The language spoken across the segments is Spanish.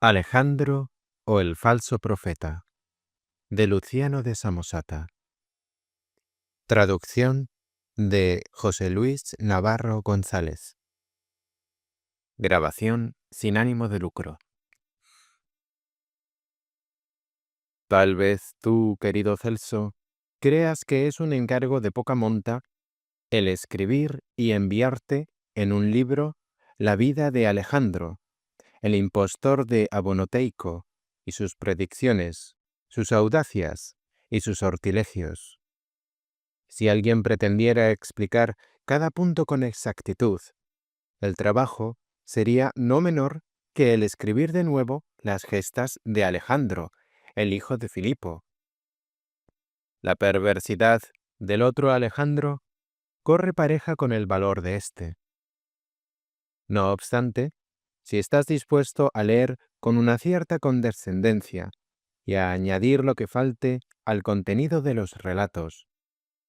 Alejandro o el falso profeta, de Luciano de Samosata. Traducción de José Luis Navarro González. Grabación sin ánimo de lucro. Tal vez tú, querido Celso, creas que es un encargo de poca monta el escribir y enviarte en un libro la vida de Alejandro, el impostor de Abonoteico, y sus predicciones, sus audacias y sus sortilegios. Si alguien pretendiera explicar cada punto con exactitud, el trabajo sería no menor que el escribir de nuevo las gestas de Alejandro, el hijo de Filipo. La perversidad del otro Alejandro corre pareja con el valor de éste. No obstante, si estás dispuesto a leer con una cierta condescendencia y a añadir lo que falte al contenido de los relatos,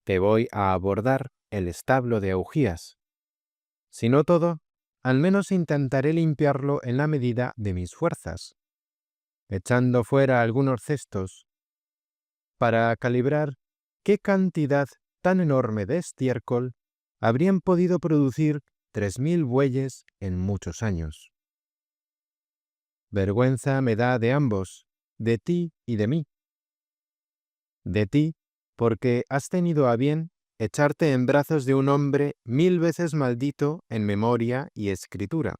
te voy a abordar el establo de Augías. Si no todo, al menos intentaré limpiarlo en la medida de mis fuerzas, echando fuera algunos cestos, para calibrar qué cantidad tan enorme de estiércol habrían podido producir 3000 bueyes en muchos años. Vergüenza me da de ambos, de ti y de mí. De ti, porque has tenido a bien echarte en brazos de un hombre 1000 veces maldito en memoria y escritura.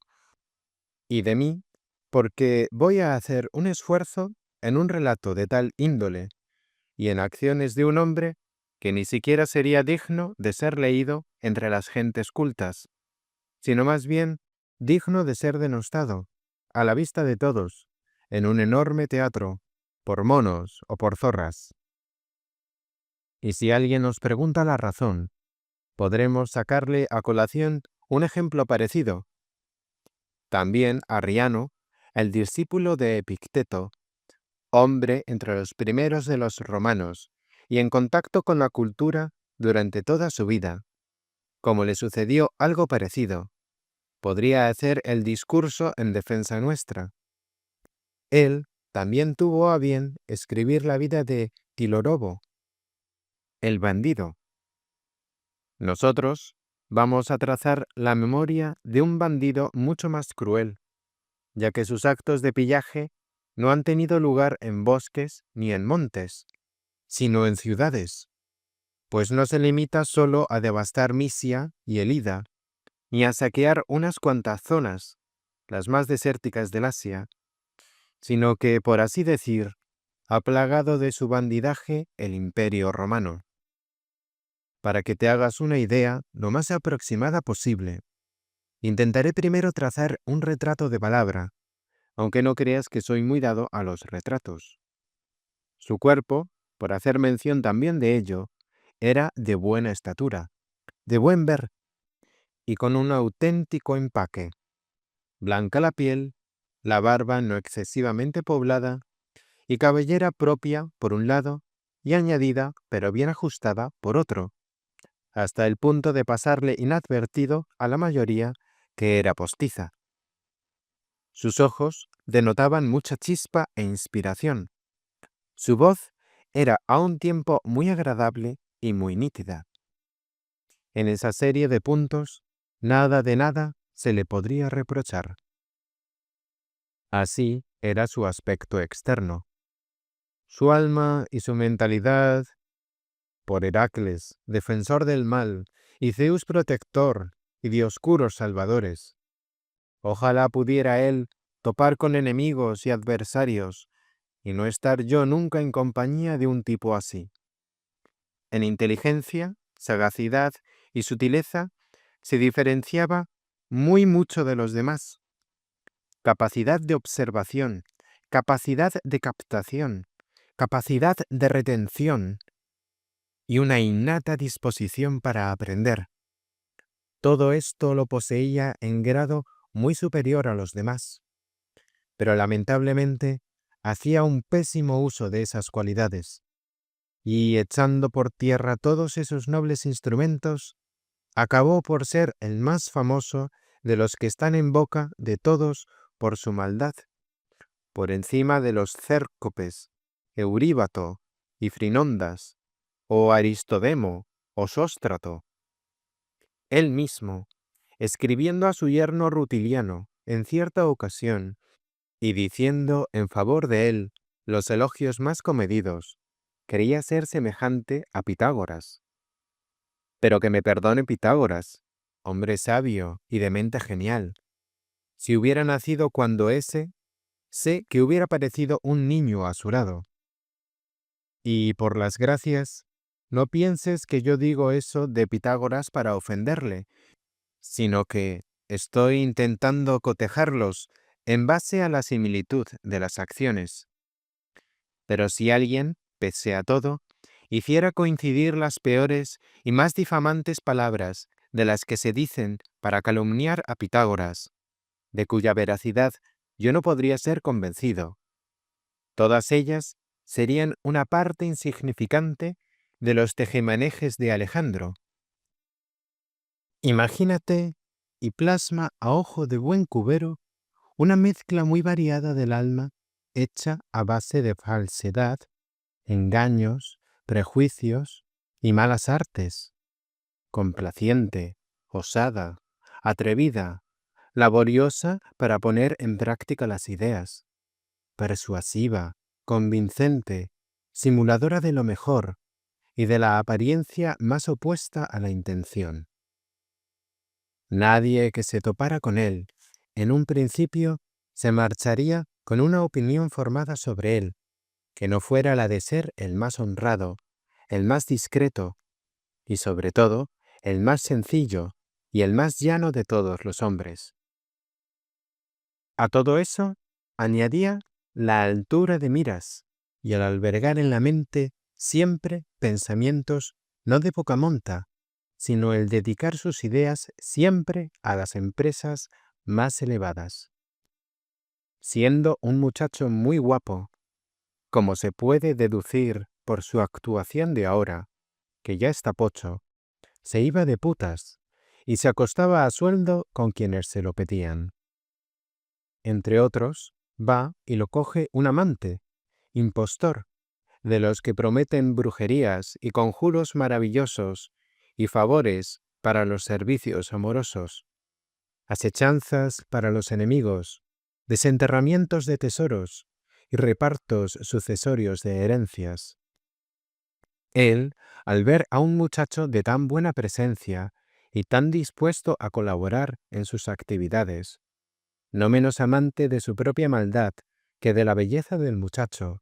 Y de mí, porque voy a hacer un esfuerzo en un relato de tal índole y en acciones de un hombre que ni siquiera sería digno de ser leído entre las gentes cultas, sino más bien digno de ser denostado, a la vista de todos, en un enorme teatro, por monos o por zorras. Y si alguien nos pregunta la razón, podremos sacarle a colación un ejemplo parecido. También Arriano, el discípulo de Epicteto, hombre entre los primeros de los romanos y en contacto con la cultura durante toda su vida, como le sucedió algo parecido, podría hacer el discurso en defensa nuestra. Él también tuvo a bien escribir la vida de Tilorobo, el bandido. Nosotros vamos a trazar la memoria de un bandido mucho más cruel, ya que sus actos de pillaje no han tenido lugar en bosques ni en montes, sino en ciudades, pues no se limita solo a devastar Misia y Elida, ni a saquear unas cuantas zonas, las más desérticas del Asia, sino que, por así decir, ha plagado de su bandidaje el Imperio Romano. Para que te hagas una idea lo más aproximada posible, intentaré primero trazar un retrato de palabra, aunque no creas que soy muy dado a los retratos. Su cuerpo, por hacer mención también de ello, era de buena estatura, de buen ver y con un auténtico empaque. Blanca la piel, la barba no excesivamente poblada y cabellera propia por un lado y añadida pero bien ajustada por otro, hasta el punto de pasarle inadvertido a la mayoría que era postiza. Sus ojos denotaban mucha chispa e inspiración. Su voz era a un tiempo muy agradable y muy nítida. En esa serie de puntos, nada de nada se le podría reprochar. Así era su aspecto externo. Su alma y su mentalidad, por Heracles, defensor del mal, y Zeus protector y dioscuros salvadores. Ojalá pudiera él topar con enemigos y adversarios, y no estar yo nunca en compañía de un tipo así. En inteligencia, sagacidad y sutileza se diferenciaba muy mucho de los demás. Capacidad de observación, capacidad de captación, capacidad de retención y una innata disposición para aprender. Todo esto lo poseía en grado muy superior a los demás, pero lamentablemente hacía un pésimo uso de esas cualidades, y echando por tierra todos esos nobles instrumentos, acabó por ser el más famoso de los que están en boca de todos por su maldad, por encima de los Cércopes, Euríbato y Frinondas, o Aristodemo o Sóstrato. Él mismo, escribiendo a su yerno Rutiliano en cierta ocasión, y diciendo en favor de él los elogios más comedidos, quería ser semejante a Pitágoras. Pero que me perdone Pitágoras, hombre sabio y de mente genial. Si hubiera nacido cuando ese, sé que hubiera parecido un niño a su lado. Y por las gracias, no pienses que yo digo eso de Pitágoras para ofenderle, sino que estoy intentando cotejarlos en base a la similitud de las acciones. Pero si alguien, pese a todo, hiciera coincidir las peores y más difamantes palabras de las que se dicen para calumniar a Pitágoras, de cuya veracidad yo no podría ser convencido, todas ellas serían una parte insignificante de los tejemanejes de Alejandro. Imagínate y plasma a ojo de buen cubero una mezcla muy variada del alma hecha a base de falsedad, engaños, prejuicios y malas artes, complaciente, osada, atrevida, laboriosa para poner en práctica las ideas, persuasiva, convincente, simuladora de lo mejor y de la apariencia más opuesta a la intención. Nadie que se topara con él, en un principio, se marcharía con una opinión formada sobre él, que no fuera la de ser el más honrado, el más discreto y, sobre todo, el más sencillo y el más llano de todos los hombres. A todo eso, añadía la altura de miras y el albergar en la mente siempre pensamientos no de poca monta, sino el dedicar sus ideas siempre a las empresas más elevadas. Siendo un muchacho muy guapo, como se puede deducir por su actuación de ahora, que ya está pocho, se iba de putas y se acostaba a sueldo con quienes se lo pedían. Entre otros, va y lo coge un amante, impostor, de los que prometen brujerías y conjuros maravillosos y favores para los servicios amorosos, asechanzas para los enemigos, desenterramientos de tesoros y repartos sucesorios de herencias. Él, al ver a un muchacho de tan buena presencia y tan dispuesto a colaborar en sus actividades, no menos amante de su propia maldad que de la belleza del muchacho,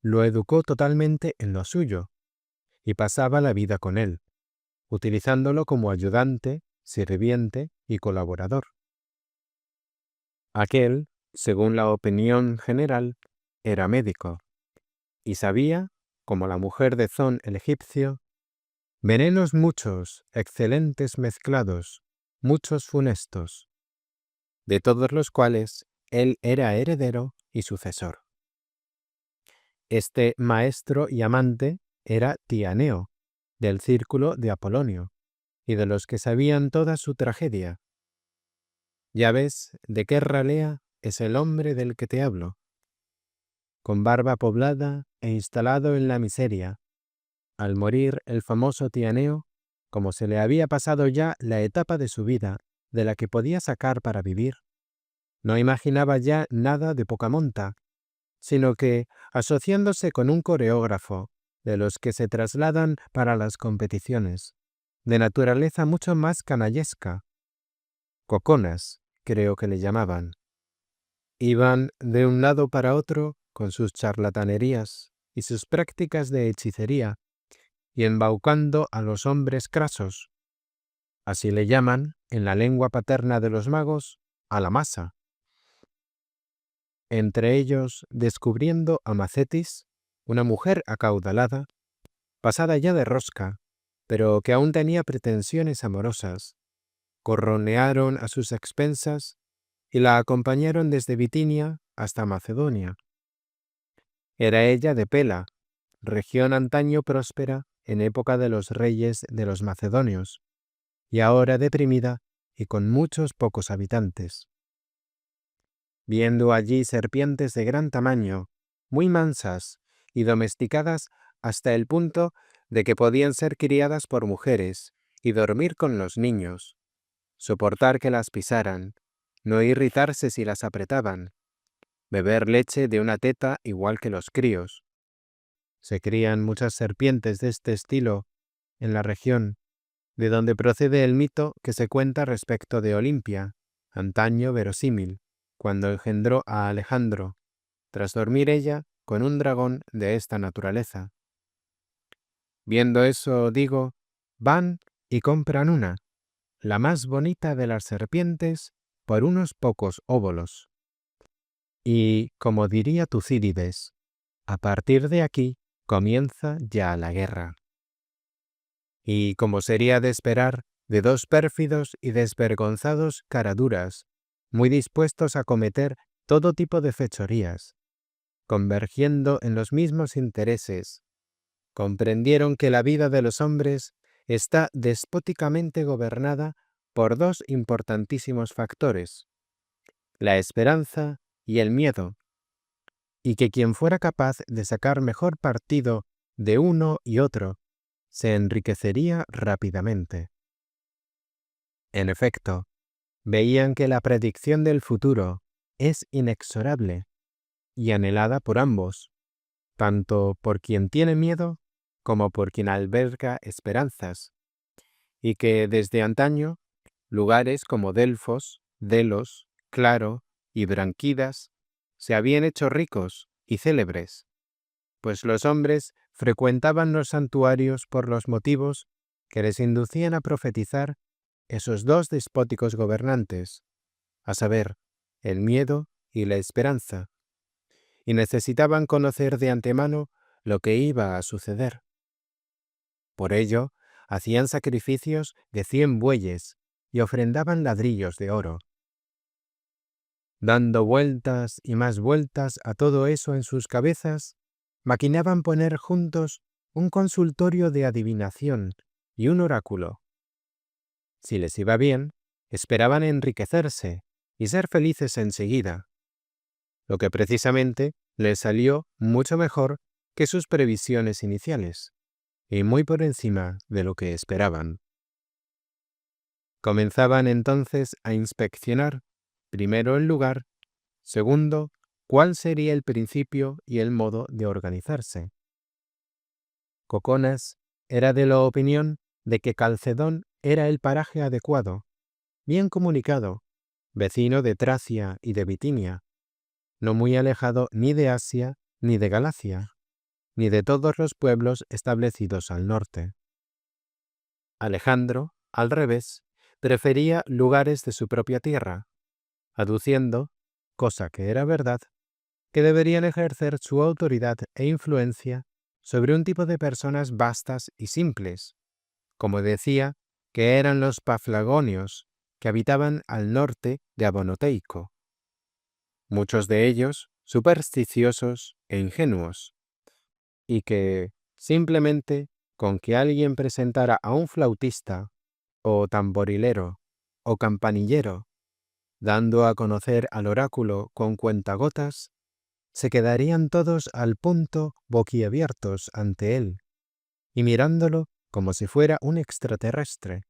lo educó totalmente en lo suyo y pasaba la vida con él, utilizándolo como ayudante, sirviente y colaborador. Aquel, según la opinión general, era médico y sabía, como la mujer de Zon el egipcio, venenos muchos, excelentes mezclados, muchos funestos, de todos los cuales él era heredero y sucesor. Este maestro y amante era Tianeo, del círculo de Apolonio, y de los que sabían toda su tragedia. Ya ves de qué ralea es el hombre del que te hablo, con barba poblada e instalado en la miseria. Al morir el famoso Tianeo, como se le había pasado ya la etapa de su vida de la que podía sacar para vivir, no imaginaba ya nada de poca monta, sino que, asociándose con un coreógrafo, de los que se trasladan para las competiciones, de naturaleza mucho más canallesca, coconas, creo que le llamaban, iban de un lado para otro con sus charlatanerías y sus prácticas de hechicería, y embaucando a los hombres crasos, así le llaman, en la lengua paterna de los magos, a la masa. Entre ellos descubriendo a Macetis, una mujer acaudalada, pasada ya de rosca, pero que aún tenía pretensiones amorosas, corronearon a sus expensas y la acompañaron desde Bitinia hasta Macedonia. Era ella de Pela, región antaño próspera en época de los reyes de los macedonios, y ahora deprimida y con muchos pocos habitantes. viendo allí serpientes de gran tamaño, muy mansas y domesticadas hasta el punto de que podían ser criadas por mujeres y dormir con los niños, soportar que las pisaran, no irritarse si las apretaban, beber leche de una teta igual que los críos. Se crían muchas serpientes de este estilo en la región, de donde procede el mito que se cuenta respecto de Olimpia, antaño verosímil, cuando engendró a Alejandro, tras dormir ella con un dragón de esta naturaleza. Viendo eso, digo, van y compran una, la más bonita de las serpientes, por unos pocos óbolos. Y, como diría Tucídides, a partir de aquí comienza ya la guerra. Y, como sería de esperar, de dos pérfidos y desvergonzados caraduras, muy dispuestos a cometer todo tipo de fechorías, convergiendo en los mismos intereses, comprendieron que la vida de los hombres está despóticamente gobernada por dos importantísimos factores, la esperanza y el miedo, y que quien fuera capaz de sacar mejor partido de uno y otro, se enriquecería rápidamente. En efecto, veían que la predicción del futuro es inexorable y anhelada por ambos, tanto por quien tiene miedo como por quien alberga esperanzas, y que desde antaño lugares como Delfos, Delos, Claro y Branquidas se habían hecho ricos y célebres, pues los hombres frecuentaban los santuarios por los motivos que les inducían a profetizar esos dos despóticos gobernantes, a saber, el miedo y la esperanza, y necesitaban conocer de antemano lo que iba a suceder. Por ello, hacían sacrificios de 100 bueyes y ofrendaban ladrillos de oro. Dando vueltas y más vueltas a todo eso en sus cabezas, maquinaban poner juntos un consultorio de adivinación y un oráculo. Si les iba bien, esperaban enriquecerse y ser felices enseguida, lo que precisamente les salió mucho mejor que sus previsiones iniciales, y muy por encima de lo que esperaban. Comenzaban entonces a inspeccionar, primero el lugar, segundo, cuál sería el principio y el modo de organizarse. Coconas era de la opinión de que Calcedón era el paraje adecuado, bien comunicado, vecino de Tracia y de Bitinia, no muy alejado ni de Asia ni de Galacia, ni de todos los pueblos establecidos al norte. Alejandro, al revés, prefería lugares de su propia tierra, aduciendo, cosa que era verdad, que deberían ejercer su autoridad e influencia sobre un tipo de personas vastas y simples, como decía que eran los paflagonios que habitaban al norte de Abonoteico, muchos de ellos supersticiosos e ingenuos, y que, simplemente, con que alguien presentara a un flautista, o tamborilero, o campanillero, dando a conocer al oráculo con cuentagotas, se quedarían todos al punto boquiabiertos ante él, y mirándolo como si fuera un extraterrestre,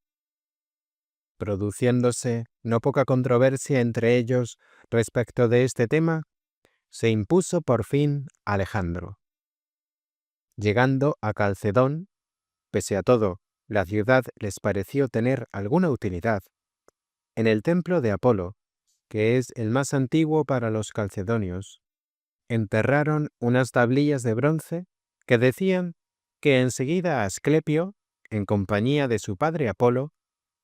produciéndose no poca controversia entre ellos respecto de este tema. Se impuso por fin Alejandro. Llegando a Calcedón, pese a todo, la ciudad les pareció tener alguna utilidad. En el templo de Apolo, que es el más antiguo para los calcedonios, enterraron unas tablillas de bronce que decían que enseguida Asclepio, en compañía de su padre Apolo,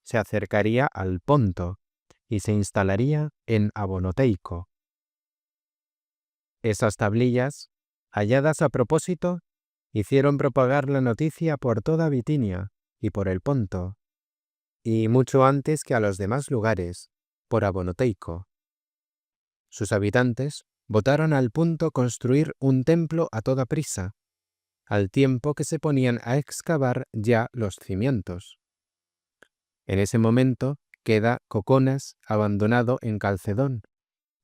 se acercaría al Ponto y se instalaría en Abonoteico. Esas tablillas, halladas a propósito, hicieron propagar la noticia por toda Bitinia y por el Ponto, y mucho antes que a los demás lugares, por Abonoteico. Sus habitantes votaron al punto construir un templo a toda prisa, al tiempo que se ponían a excavar ya los cimientos. En ese momento queda Coconas abandonado en Calcedón,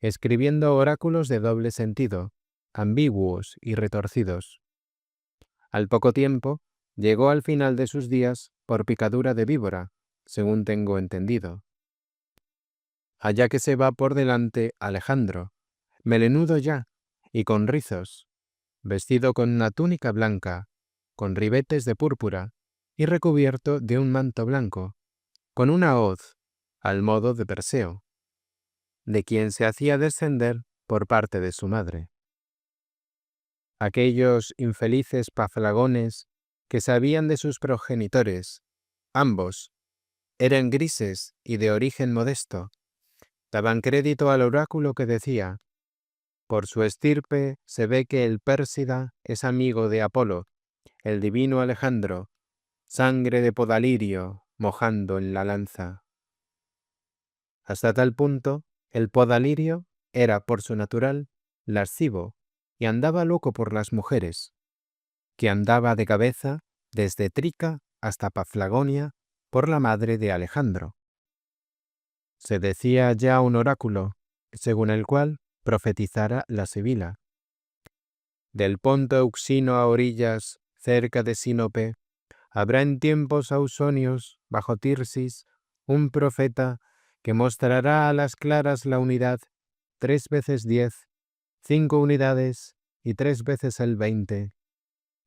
escribiendo oráculos de doble sentido, ambiguos y retorcidos. Al poco tiempo, llegó al final de sus días por picadura de víbora, según tengo entendido. Allá que se va por delante Alejandro, melenudo ya y con rizos, vestido con una túnica blanca, con ribetes de púrpura y recubierto de un manto blanco, con una hoz, al modo de Perseo, de quien se hacía descender por parte de su madre. Aquellos infelices paflagones que sabían de sus progenitores, ambos, eran grises y de origen modesto, daban crédito al oráculo que decía: por su estirpe se ve que el Pérsida es amigo de Apolo, el divino Alejandro, sangre de Podalirio mojando en la lanza. Hasta tal punto, el Podalirio era por su natural lascivo y andaba loco por las mujeres, que andaba de cabeza desde Trica hasta Paflagonia por la madre de Alejandro. Se decía ya un oráculo, según el cual profetizara la Sibila. Del Ponto Euxino a orillas, cerca de Sinope, habrá en tiempos ausonios, bajo Tirsis, un profeta que mostrará a las claras la unidad 3 veces 10, 5 unidades y 3 veces el 20,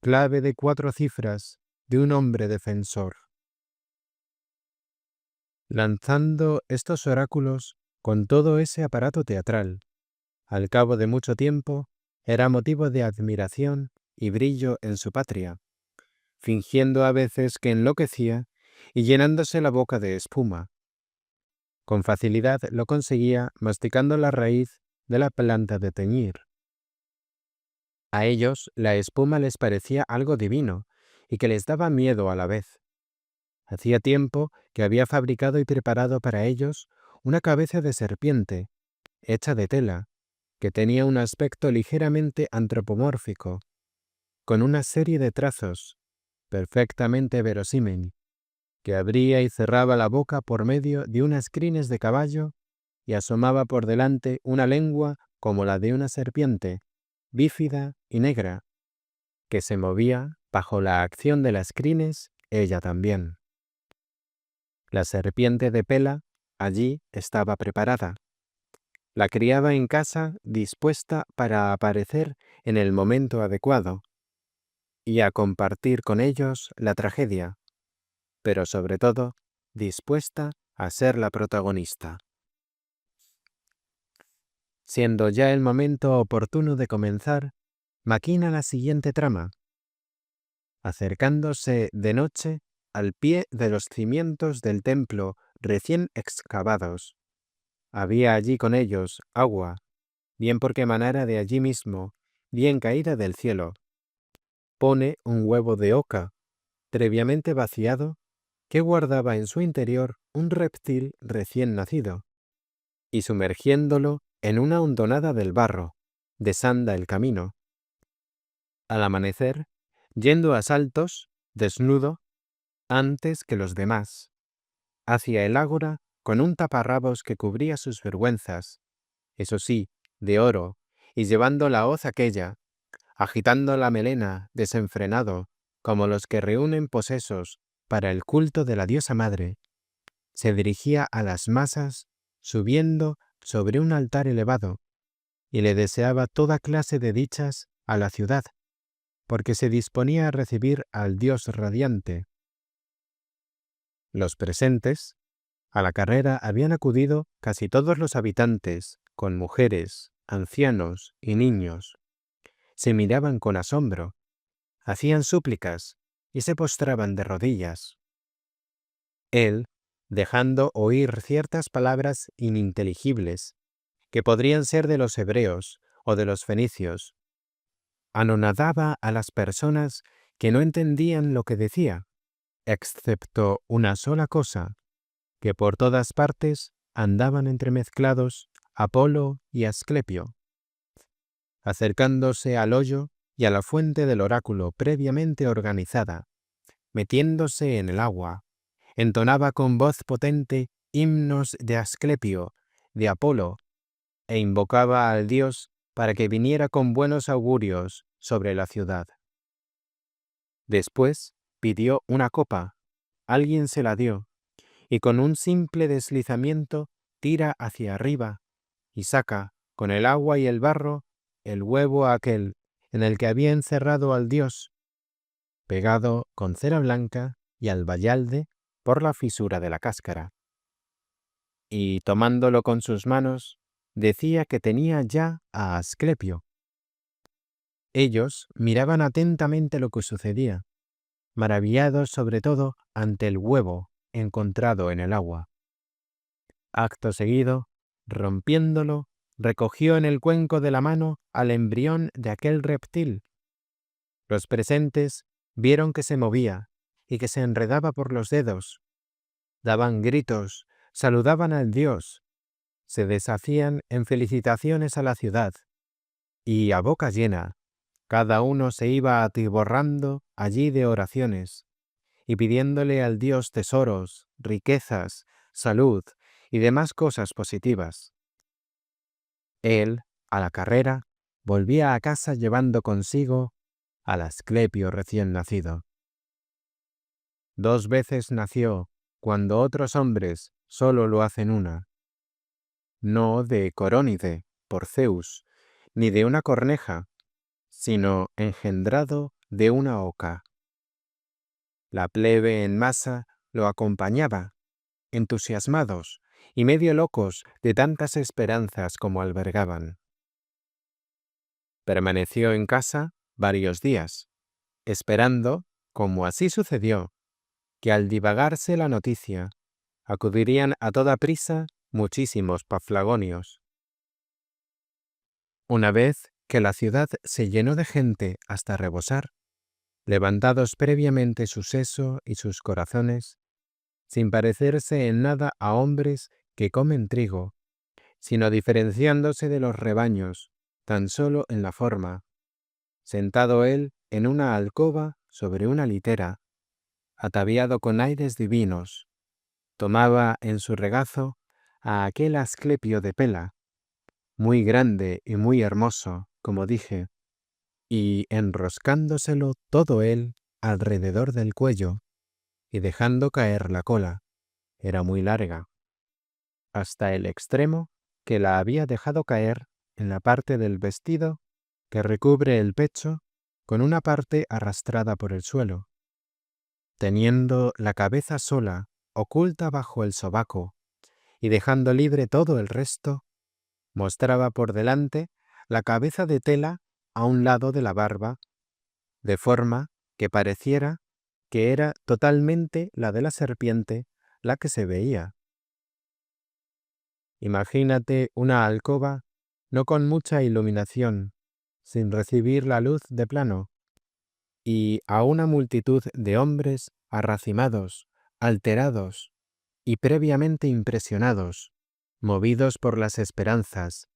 clave de 4 cifras de un hombre defensor. Lanzando estos oráculos con todo ese aparato teatral, al cabo de mucho tiempo, era motivo de admiración y brillo en su patria, fingiendo a veces que enloquecía y llenándose la boca de espuma. Con facilidad lo conseguía masticando la raíz de la planta de teñir. A ellos la espuma les parecía algo divino y que les daba miedo a la vez. Hacía tiempo que había fabricado y preparado para ellos una cabeza de serpiente, hecha de tela, que tenía un aspecto ligeramente antropomórfico, con una serie de trazos, perfectamente verosímil, que abría y cerraba la boca por medio de unas crines de caballo y asomaba por delante una lengua como la de una serpiente, bífida y negra, que se movía bajo la acción de las crines, ella también. La serpiente de Pela allí estaba preparada. La criaba en casa dispuesta para aparecer en el momento adecuado y a compartir con ellos la tragedia, pero sobre todo dispuesta a ser la protagonista. Siendo ya el momento oportuno de comenzar, maquina la siguiente trama. Acercándose de noche al pie de los cimientos del templo recién excavados, había allí con ellos agua, bien porque emanara de allí mismo, bien caída del cielo. Pone un huevo de oca, previamente vaciado, que guardaba en su interior un reptil recién nacido, y sumergiéndolo en una hondonada del barro, desanda el camino. Al amanecer, yendo a saltos, desnudo, antes que los demás, hacia el ágora con un taparrabos que cubría sus vergüenzas, eso sí, de oro, y llevando la hoz aquella, agitando la melena desenfrenado, como los que reúnen posesos para el culto de la diosa madre, se dirigía a las masas, subiendo sobre un altar elevado, y le deseaba toda clase de dichas a la ciudad, porque se disponía a recibir al dios radiante. Los presentes, a la carrera habían acudido casi todos los habitantes, con mujeres, ancianos y niños. Se miraban con asombro, hacían súplicas y se postraban de rodillas. Él, dejando oír ciertas palabras ininteligibles, que podrían ser de los hebreos o de los fenicios, anonadaba a las personas que no entendían lo que decía, excepto una sola cosa, que por todas partes andaban entremezclados Apolo y Asclepio. Acercándose al hoyo y a la fuente del oráculo previamente organizada, metiéndose en el agua, entonaba con voz potente himnos de Asclepio, de Apolo e invocaba al dios para que viniera con buenos augurios sobre la ciudad. Después pidió una copa, alguien se la dio, y con un simple deslizamiento tira hacia arriba y saca, con el agua y el barro, el huevo aquel en el que había encerrado al dios, pegado con cera blanca y albayalde por la fisura de la cáscara. Y tomándolo con sus manos, decía que tenía ya a Asclepio. Ellos miraban atentamente lo que sucedía, maravillados sobre todo ante el huevo encontrado en el agua. Acto seguido, rompiéndolo, recogió en el cuenco de la mano al embrión de aquel reptil. Los presentes vieron que se movía y que se enredaba por los dedos. Daban gritos, saludaban al dios, se deshacían en felicitaciones a la ciudad, y a boca llena, cada uno se iba atiborrando allí de oraciones, y pidiéndole al dios tesoros, riquezas, salud y demás cosas positivas. Él, a la carrera, volvía a casa llevando consigo al Asclepio recién nacido. 2 veces nació, cuando otros hombres solo lo hacen una. No de Corónide, por Zeus, ni de una corneja, sino engendrado de una oca. La plebe en masa lo acompañaba, entusiasmados y medio locos de tantas esperanzas como albergaban. Permaneció en casa varios días, esperando, como así sucedió, que al divagarse la noticia, acudirían a toda prisa muchísimos paflagonios. Una vez que la ciudad se llenó de gente hasta rebosar, levantados previamente su seso y sus corazones, sin parecerse en nada a hombres que comen trigo, sino diferenciándose de los rebaños, tan solo en la forma, sentado él en una alcoba sobre una litera, ataviado con aires divinos, tomaba en su regazo a aquel Asclepio de Pela, muy grande y muy hermoso, como dije, y enroscándoselo todo él alrededor del cuello y dejando caer la cola, era muy larga, hasta el extremo que la había dejado caer en la parte del vestido que recubre el pecho con una parte arrastrada por el suelo, teniendo la cabeza sola oculta bajo el sobaco y dejando libre todo el resto, mostraba por delante la cabeza de tela a un lado de la barba, de forma que pareciera que era totalmente la de la serpiente la que se veía. Imagínate una alcoba no con mucha iluminación, sin recibir la luz de plano, y a una multitud de hombres arracimados, alterados y previamente impresionados, movidos por las esperanzas,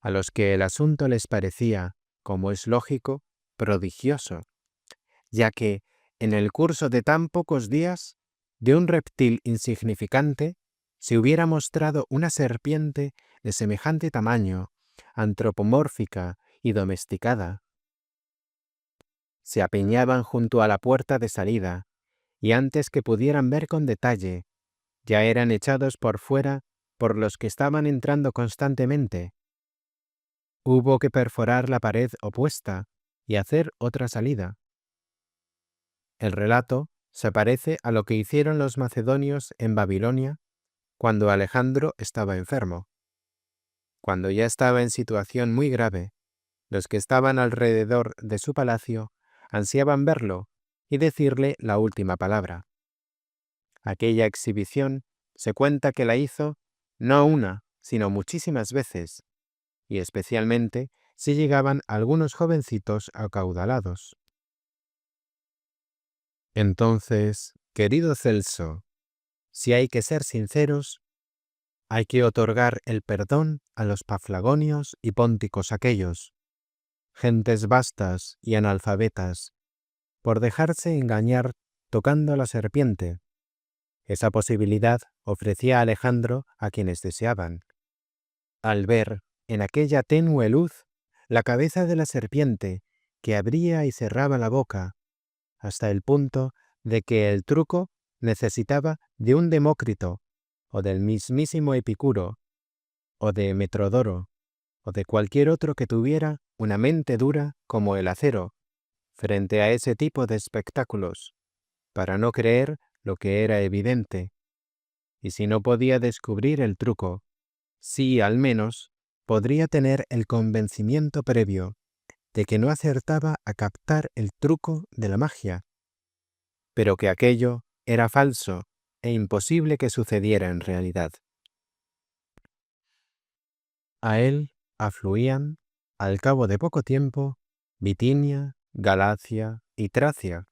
a los que el asunto les parecía, como es lógico, prodigioso, ya que, en el curso de tan pocos días, de un reptil insignificante, se hubiera mostrado una serpiente de semejante tamaño, antropomórfica y domesticada. Se apiñaban junto a la puerta de salida, y antes que pudieran ver con detalle, ya eran echados por fuera por los que estaban entrando constantemente. Hubo que perforar la pared opuesta y hacer otra salida. El relato se parece a lo que hicieron los macedonios en Babilonia cuando Alejandro estaba enfermo. Cuando ya estaba en situación muy grave, los que estaban alrededor de su palacio ansiaban verlo y decirle la última palabra. Aquella exhibición se cuenta que la hizo no una, sino muchísimas veces, y especialmente si llegaban algunos jovencitos acaudalados. Entonces, querido Celso, si hay que ser sinceros, hay que otorgar el perdón a los paflagonios y pónticos aquellos, gentes vastas y analfabetas, por dejarse engañar tocando a la serpiente. Esa posibilidad ofrecía Alejandro a quienes deseaban. Al ver en aquella tenue luz, la cabeza de la serpiente que abría y cerraba la boca, hasta el punto de que el truco necesitaba de un Demócrito, o del mismísimo Epicuro, o de Metrodoro, o de cualquier otro que tuviera una mente dura como el acero, frente a ese tipo de espectáculos, para no creer lo que era evidente, y si no podía descubrir el truco, sí al menos podría tener el convencimiento previo de que no acertaba a captar el truco de la magia, pero que aquello era falso e imposible que sucediera en realidad. A él afluían, al cabo de poco tiempo, Bitinia, Galacia y Tracia,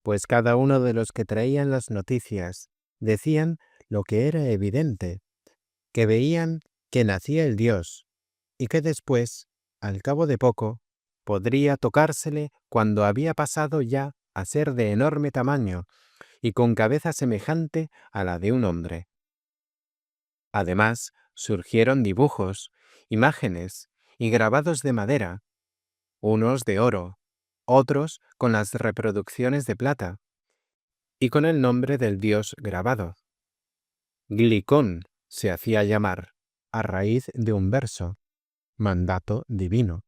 pues cada uno de los que traían las noticias decían lo que era evidente, que veían que nacía el Dios, y que después, al cabo de poco, podría tocársele cuando había pasado ya a ser de enorme tamaño y con cabeza semejante a la de un hombre. Además, surgieron dibujos, imágenes y grabados de madera, unos de oro, otros con las reproducciones de plata, y con el nombre del dios grabado. Glicón se hacía llamar, a raíz de un verso, mandato divino.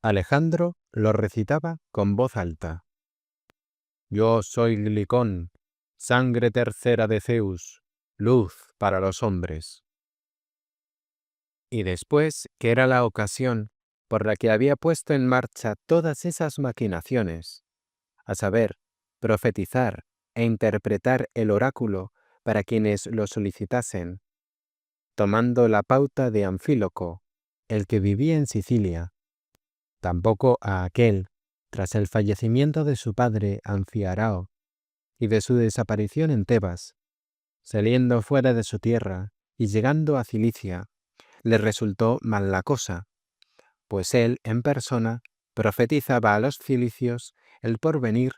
Alejandro lo recitaba con voz alta. Yo soy Glicón, sangre tercera de Zeus, luz para los hombres. Y después, que era la ocasión por la que había puesto en marcha todas esas maquinaciones, a saber, profetizar e interpretar el oráculo para quienes lo solicitasen, tomando la pauta de Anfíloco, el que vivía en Sicilia, tampoco a aquel, tras el fallecimiento de su padre Anfiarao y de su desaparición en Tebas, saliendo fuera de su tierra y llegando a Cilicia, le resultó mal la cosa, pues él en persona profetizaba a los cilicios el porvenir,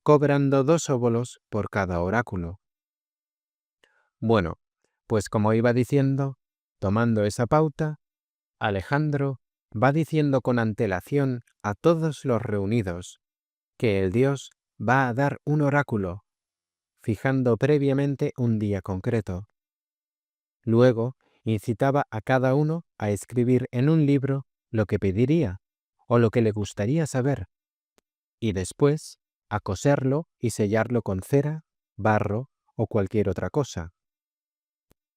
cobrando 2 óbolos por cada oráculo. Bueno, pues como iba diciendo, tomando esa pauta, Alejandro va diciendo con antelación a todos los reunidos que el dios va a dar un oráculo, fijando previamente un día concreto. Luego, incitaba a cada uno a escribir en un libro lo que pediría o lo que le gustaría saber, y después a coserlo y sellarlo con cera, barro o cualquier otra cosa.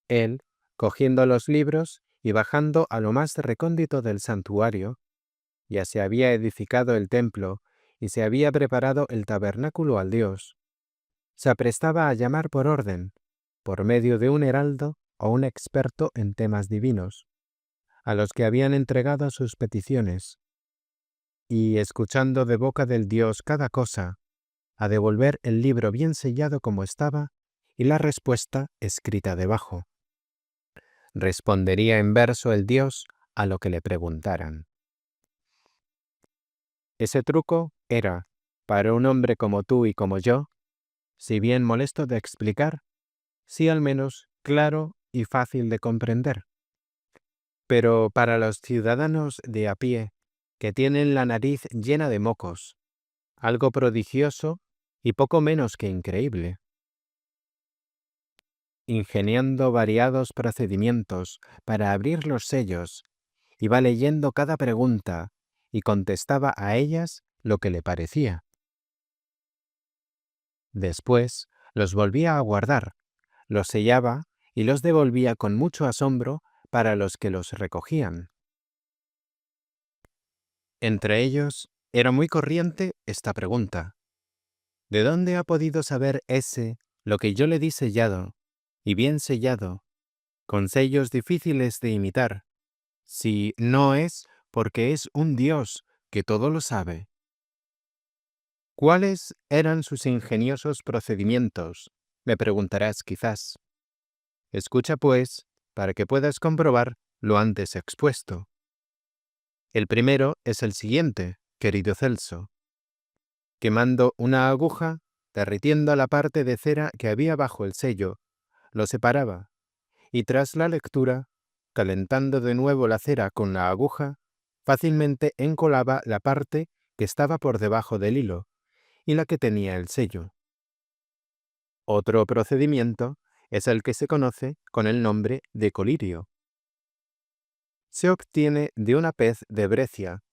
Él, cogiendo los libros y bajando a lo más recóndito del santuario, ya se había edificado el templo y se había preparado el tabernáculo al Dios, se aprestaba a llamar por orden, por medio de un heraldo o un experto en temas divinos, a los que habían entregado sus peticiones, y, escuchando de boca del Dios cada cosa, a devolver el libro bien sellado como estaba y la respuesta escrita debajo. Respondería en verso el Dios a lo que le preguntaran. Ese truco era, para un hombre como tú y como yo, si bien molesto de explicar, sí al menos claro y fácil de comprender. Pero para los ciudadanos de a pie, que tienen la nariz llena de mocos, algo prodigioso y poco menos que increíble. Ingeniando variados procedimientos para abrir los sellos, iba leyendo cada pregunta y contestaba a ellas lo que le parecía. Después los volvía a guardar, los sellaba y los devolvía con mucho asombro para los que los recogían. Entre ellos, era muy corriente esta pregunta: ¿de dónde ha podido saber ese lo que yo le di sellado, y bien sellado, con sellos difíciles de imitar, si no es porque es un Dios que todo lo sabe? ¿Cuáles eran sus ingeniosos procedimientos?, me preguntarás quizás. Escucha, pues, para que puedas comprobar lo antes expuesto. El primero es el siguiente, querido Celso. Quemando una aguja, derritiendo la parte de cera que había bajo el sello, lo separaba, y tras la lectura, calentando de nuevo la cera con la aguja, fácilmente encolaba la parte que estaba por debajo del hilo y la que tenía el sello. Otro procedimiento es el que se conoce con el nombre de colirio. Se obtiene de una pez de Brecia,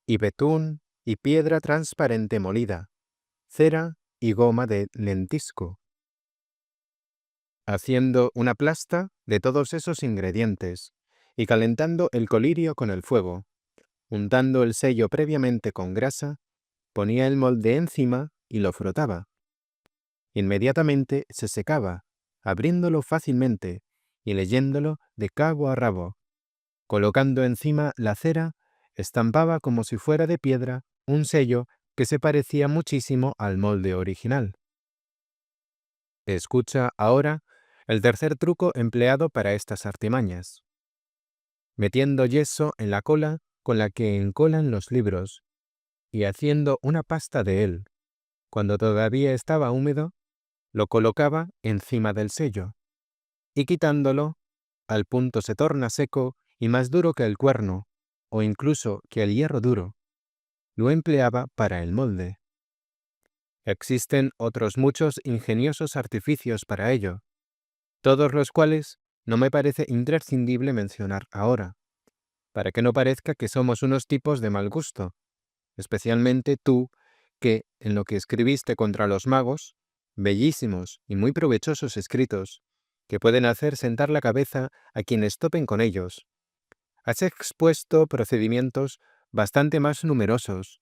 y betún y piedra transparente molida, cera y goma de lentisco. Haciendo una plasta de todos esos ingredientes y calentando el colirio con el fuego, untando el sello previamente con grasa, ponía el molde encima y lo frotaba. Inmediatamente se secaba, abriéndolo fácilmente y leyéndolo de cabo a rabo. Colocando encima la cera, estampaba como si fuera de piedra un sello que se parecía muchísimo al molde original. Escucha ahora el tercer truco empleado para estas artimañas. Metiendo yeso en la cola con la que encolan los libros y haciendo una pasta de él. Cuando todavía estaba húmedo, lo colocaba encima del sello y quitándolo, al punto se torna seco y más duro que el cuerno, o incluso que el hierro duro. Lo empleaba para el molde. Existen otros muchos ingeniosos artificios para ello, todos los cuales no me parece imprescindible mencionar ahora, para que no parezca que somos unos tipos de mal gusto, especialmente tú, que, en lo que escribiste contra los magos, bellísimos y muy provechosos escritos, que pueden hacer sentar la cabeza a quienes topen con ellos, has expuesto procedimientos bastante más numerosos,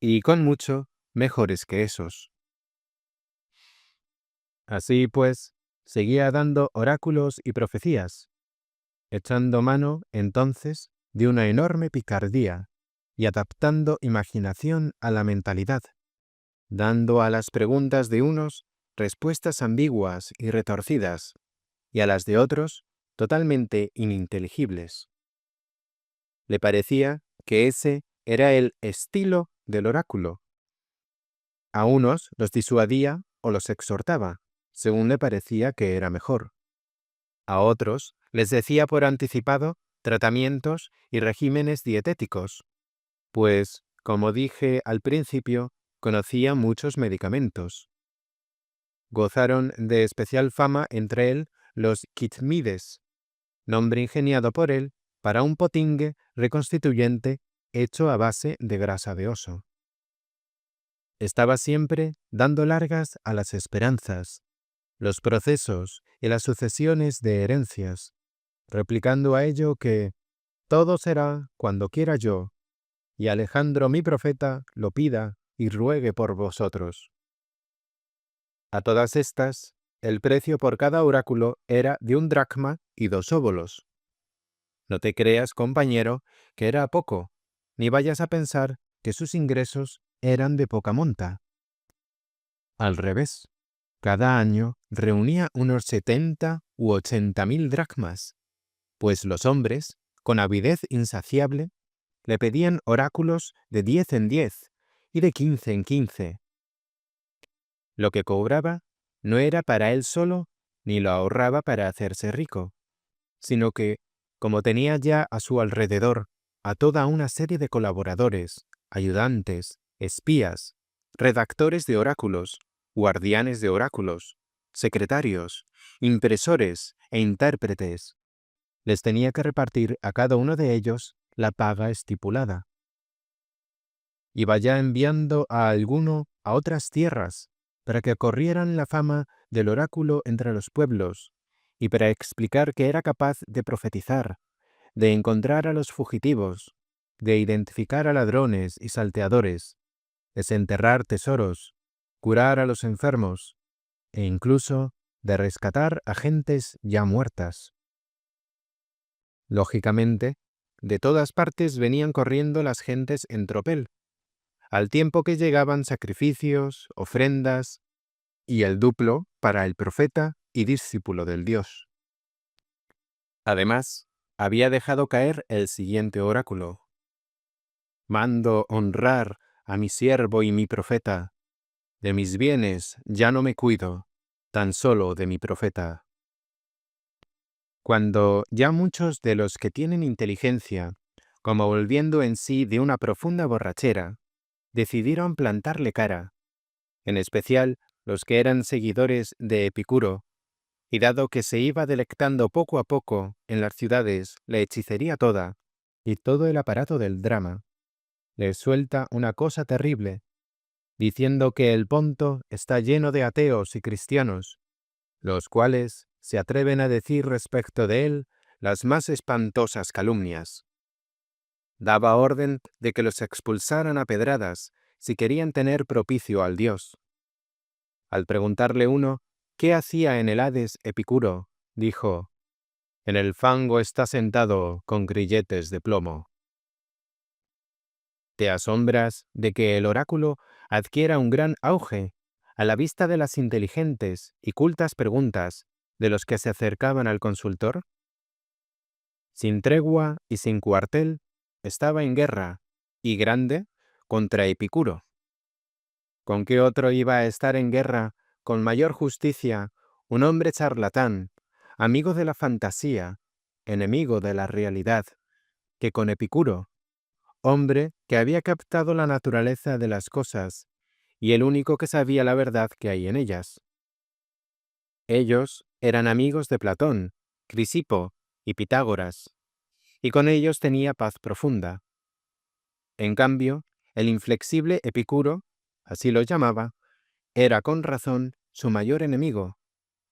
y con mucho mejores que esos. Así pues, seguía dando oráculos y profecías, echando mano, entonces, de una enorme picardía y adaptando imaginación a la mentalidad, dando a las preguntas de unos respuestas ambiguas y retorcidas, y a las de otros totalmente ininteligibles. Le parecía que ese era el estilo del oráculo. A unos los disuadía o los exhortaba, según le parecía que era mejor. A otros les decía por anticipado tratamientos y regímenes dietéticos, pues, como dije al principio, conocía muchos medicamentos. Gozaron de especial fama entre él los quitmides, nombre ingeniado por él para un potingue reconstituyente hecho a base de grasa de oso. Estaba siempre dando largas a las esperanzas, los procesos y las sucesiones de herencias, replicando a ello que todo será cuando quiera yo, y Alejandro mi profeta lo pida y ruegue por vosotros. A todas estas, el precio por cada oráculo era de 1 dracma y 2 óbolos. No te creas, compañero, que era poco, ni vayas a pensar que sus ingresos eran de poca monta. Al revés, cada año reunía unos 70 u 80.000 dracmas, pues los hombres, con avidez insaciable, le pedían oráculos de 10 en 10 y de 15 en 15. Lo que cobraba no era para él solo, ni lo ahorraba para hacerse rico, sino que, como tenía ya a su alrededor a toda una serie de colaboradores, ayudantes, espías, redactores de oráculos, guardianes de oráculos, secretarios, impresores e intérpretes, les tenía que repartir a cada uno de ellos la paga estipulada. Iba ya enviando a alguno a otras tierras para que corrieran la fama del oráculo entre los pueblos y para explicar que era capaz de profetizar, de encontrar a los fugitivos, de identificar a ladrones y salteadores, desenterrar tesoros, curar a los enfermos e incluso de rescatar a gentes ya muertas. Lógicamente, de todas partes venían corriendo las gentes en tropel, al tiempo que llegaban sacrificios, ofrendas y el duplo para el profeta y discípulo del Dios. Además, había dejado caer el siguiente oráculo: mando honrar a mi siervo y mi profeta. De mis bienes ya no me cuido, tan solo de mi profeta. Cuando ya muchos de los que tienen inteligencia, como volviendo en sí de una profunda borrachera, decidieron plantarle cara, en especial los que eran seguidores de Epicuro, y dado que se iba delectando poco a poco en las ciudades la hechicería toda y todo el aparato del drama, les suelta una cosa terrible, diciendo que el Ponto está lleno de ateos y cristianos, los cuales se atreven a decir respecto de él las más espantosas calumnias. Daba orden de que los expulsaran a pedradas si querían tener propicio al dios. Al preguntarle uno qué hacía en el Hades Epicuro, dijo: «En el fango está sentado con grilletes de plomo». ¿Te asombras de que el oráculo adquiera un gran auge a la vista de las inteligentes y cultas preguntas de los que se acercaban al consultor? Sin tregua y sin cuartel, estaba en guerra, y grande, contra Epicuro. ¿Con qué otro iba a estar en guerra con mayor justicia un hombre charlatán, amigo de la fantasía, enemigo de la realidad, que con Epicuro, hombre que había captado la naturaleza de las cosas y el único que sabía la verdad que hay en ellas? Ellos eran amigos de Platón, Crisipo y Pitágoras, y con ellos tenía paz profunda. En cambio, el inflexible Epicuro, así lo llamaba, era con razón su mayor enemigo,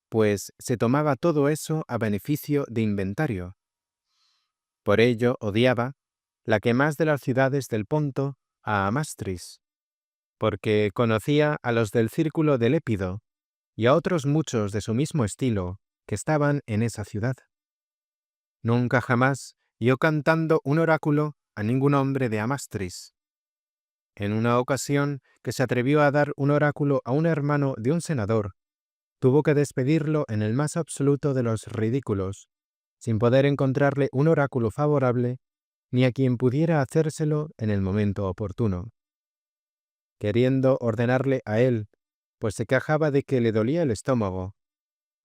pues se tomaba todo eso a beneficio de inventario. Por ello odiaba, la que más de las ciudades del Ponto, a Amastris, porque conocía a los del círculo de Lépido y a otros muchos de su mismo estilo que estaban en esa ciudad. Nunca jamás oyó cantando un oráculo a ningún hombre de Amastris. En una ocasión que se atrevió a dar un oráculo a un hermano de un senador, tuvo que despedirlo en el más absoluto de los ridículos, sin poder encontrarle un oráculo favorable ni a quien pudiera hacérselo en el momento oportuno. Queriendo ordenarle a él, pues se quejaba de que le dolía el estómago,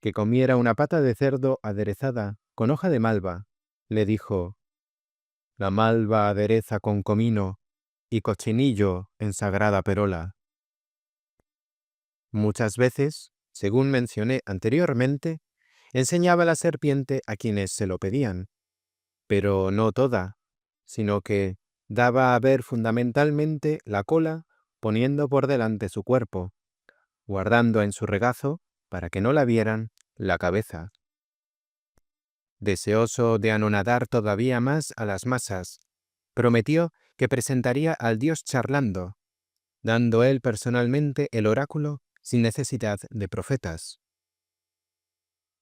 que comiera una pata de cerdo aderezada con hoja de malva, le dijo: «La malva adereza con comino y cochinillo en sagrada perola». Muchas veces, según mencioné anteriormente, enseñaba la serpiente a quienes se lo pedían, pero no toda, sino que daba a ver fundamentalmente la cola poniendo por delante su cuerpo, guardando en su regazo, para que no la vieran, la cabeza. Deseoso de anonadar todavía más a las masas, prometió que presentaría al dios charlando, dando él personalmente el oráculo sin necesidad de profetas.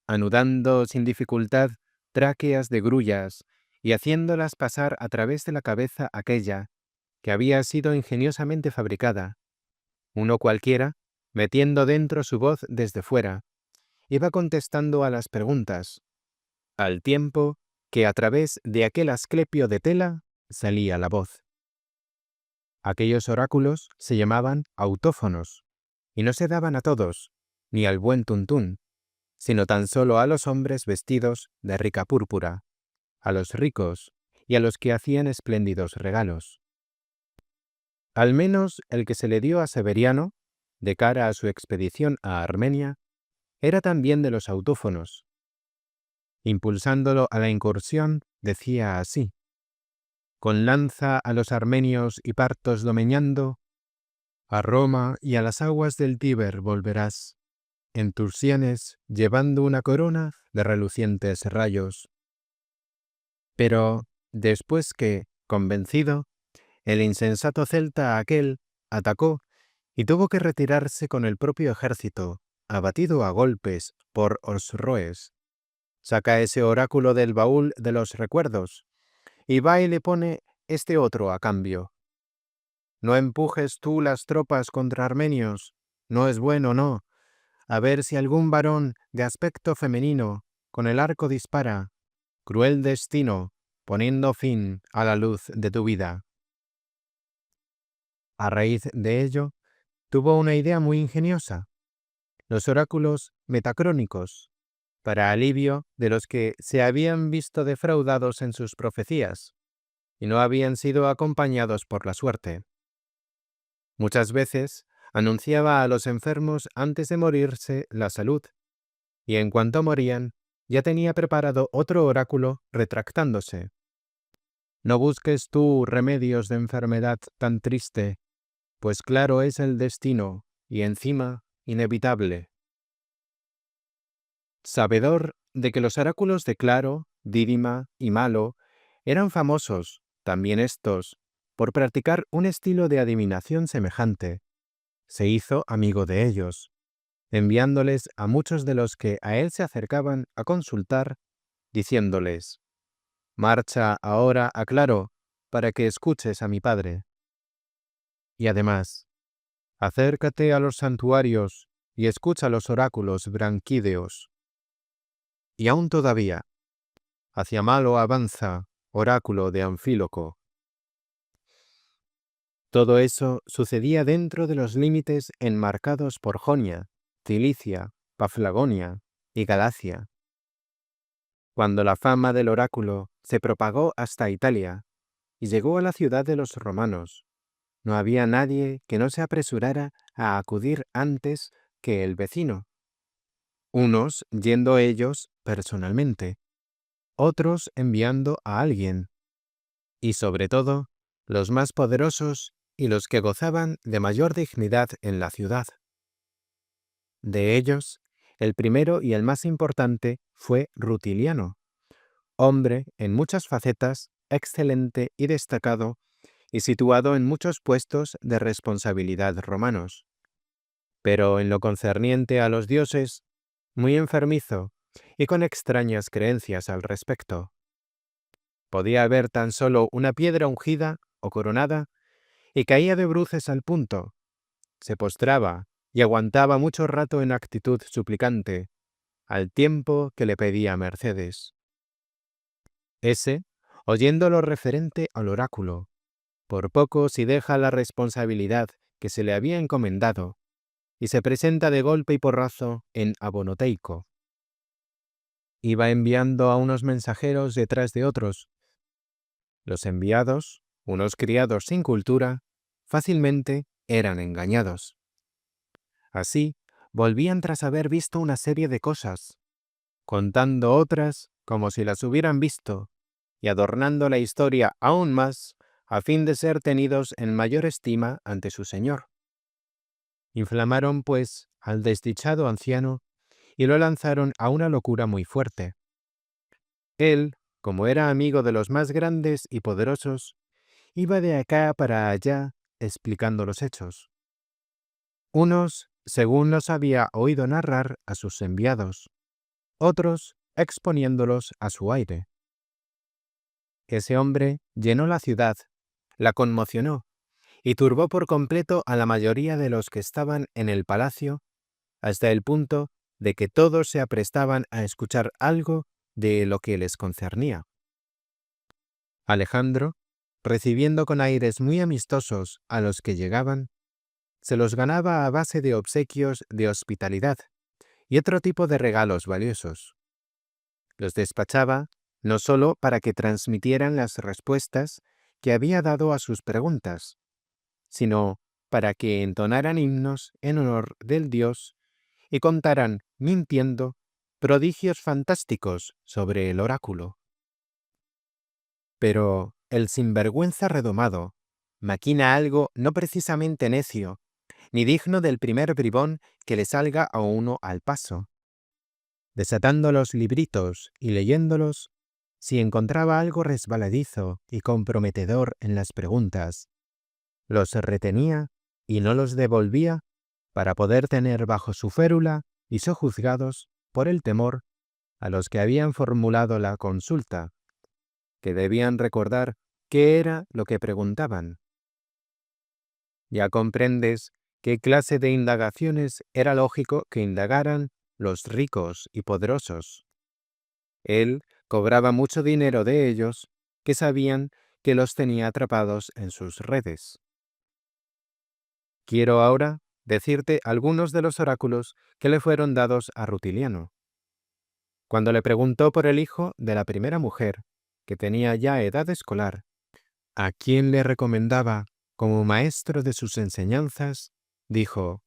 Anudando sin dificultad tráqueas de grullas y haciéndolas pasar a través de la cabeza aquella que había sido ingeniosamente fabricada, uno cualquiera, metiendo dentro su voz desde fuera, iba contestando a las preguntas, al tiempo que a través de aquel asclepio de tela salía la voz. Aquellos oráculos se llamaban autófonos, y no se daban a todos, ni al buen tuntún, sino tan solo a los hombres vestidos de rica púrpura, a los ricos y a los que hacían espléndidos regalos. Al menos el que se le dio a Severiano, de cara a su expedición a Armenia, era también de los autófonos. Impulsándolo a la incursión, decía así: «Con lanza a los armenios y partos domeñando, a Roma y a las aguas del Tíber volverás, en tus sienes llevando una corona de relucientes rayos». Pero, después que, convencido, el insensato celta aquel atacó y tuvo que retirarse con el propio ejército, abatido a golpes por Osroes, saca ese oráculo del baúl de los recuerdos y va y le pone este otro a cambio: «No empujes tú las tropas contra armenios, no es bueno, no, a ver si algún varón de aspecto femenino con el arco dispara, cruel destino, poniendo fin a la luz de tu vida». A raíz de ello, tuvo una idea muy ingeniosa: los oráculos metacrónicos, para alivio de los que se habían visto defraudados en sus profecías y no habían sido acompañados por la suerte. Muchas veces anunciaba a los enfermos antes de morirse la salud, y en cuanto morían, ya tenía preparado otro oráculo retractándose. No busques tú remedios de enfermedad tan triste, pues claro es el destino, y encima inevitable. Sabedor de que los oráculos de Claro, Dídima y Malo eran famosos, también estos, por practicar un estilo de adivinación semejante, se hizo amigo de ellos, enviándoles a muchos de los que a él se acercaban a consultar, diciéndoles: «Marcha ahora a Claro, para que escuches a mi padre. Y además, acércate a los santuarios y escucha los oráculos branquídeos. Y aún todavía, hacia Malo avanza, oráculo de Anfíloco». Todo eso sucedía dentro de los límites enmarcados por Jonia, Cilicia, Paflagonia y Galacia. Cuando la fama del oráculo se propagó hasta Italia y llegó a la ciudad de los romanos, no había nadie que no se apresurara a acudir antes que el vecino, unos yendo ellos personalmente, otros enviando a alguien, y sobre todo, los más poderosos y los que gozaban de mayor dignidad en la ciudad. De ellos, el primero y el más importante fue Rutiliano, hombre en muchas facetas, excelente y destacado, y situado en muchos puestos de responsabilidad romanos, pero en lo concerniente a los dioses, muy enfermizo y con extrañas creencias al respecto. Podía haber tan solo una piedra ungida o coronada y caía de bruces al punto, se postraba y aguantaba mucho rato en actitud suplicante, al tiempo que le pedía mercedes. Ese, oyendo lo referente al oráculo, por poco si deja la responsabilidad que se le había encomendado, y se presenta de golpe y porrazo en Abonoteico. Iba enviando a unos mensajeros detrás de otros. Los enviados, unos criados sin cultura, fácilmente eran engañados. Así, volvían tras haber visto una serie de cosas, contando otras como si las hubieran visto, y adornando la historia aún más, a fin de ser tenidos en mayor estima ante su señor. Inflamaron, pues, al desdichado anciano y lo lanzaron a una locura muy fuerte. Él, como era amigo de los más grandes y poderosos, iba de acá para allá explicando los hechos. Unos, según los había oído narrar a sus enviados, otros exponiéndolos a su aire. Ese hombre llenó la ciudad, la conmocionó y turbó por completo a la mayoría de los que estaban en el palacio, hasta el punto de que todos se aprestaban a escuchar algo de lo que les concernía. Alejandro, recibiendo con aires muy amistosos a los que llegaban, se los ganaba a base de obsequios de hospitalidad y otro tipo de regalos valiosos. Los despachaba no solo para que transmitieran las respuestas que había dado a sus preguntas, sino para que entonaran himnos en honor del dios y contaran, mintiendo, prodigios fantásticos sobre el oráculo. Pero el sinvergüenza redomado maquina algo no precisamente necio, ni digno del primer bribón que le salga a uno al paso. Desatando los libritos y leyéndolos, si encontraba algo resbaladizo y comprometedor en las preguntas, los retenía y no los devolvía para poder tener bajo su férula y sojuzgados por el temor a los que habían formulado la consulta, que debían recordar qué era lo que preguntaban. Ya comprendes qué clase de indagaciones era lógico que indagaran los ricos y poderosos. Él cobraba mucho dinero de ellos, que sabían que los tenía atrapados en sus redes. Quiero ahora decirte algunos de los oráculos que le fueron dados a Rutiliano. Cuando le preguntó por el hijo de la primera mujer, que tenía ya edad escolar, a quien le recomendaba como maestro de sus enseñanzas, dijo: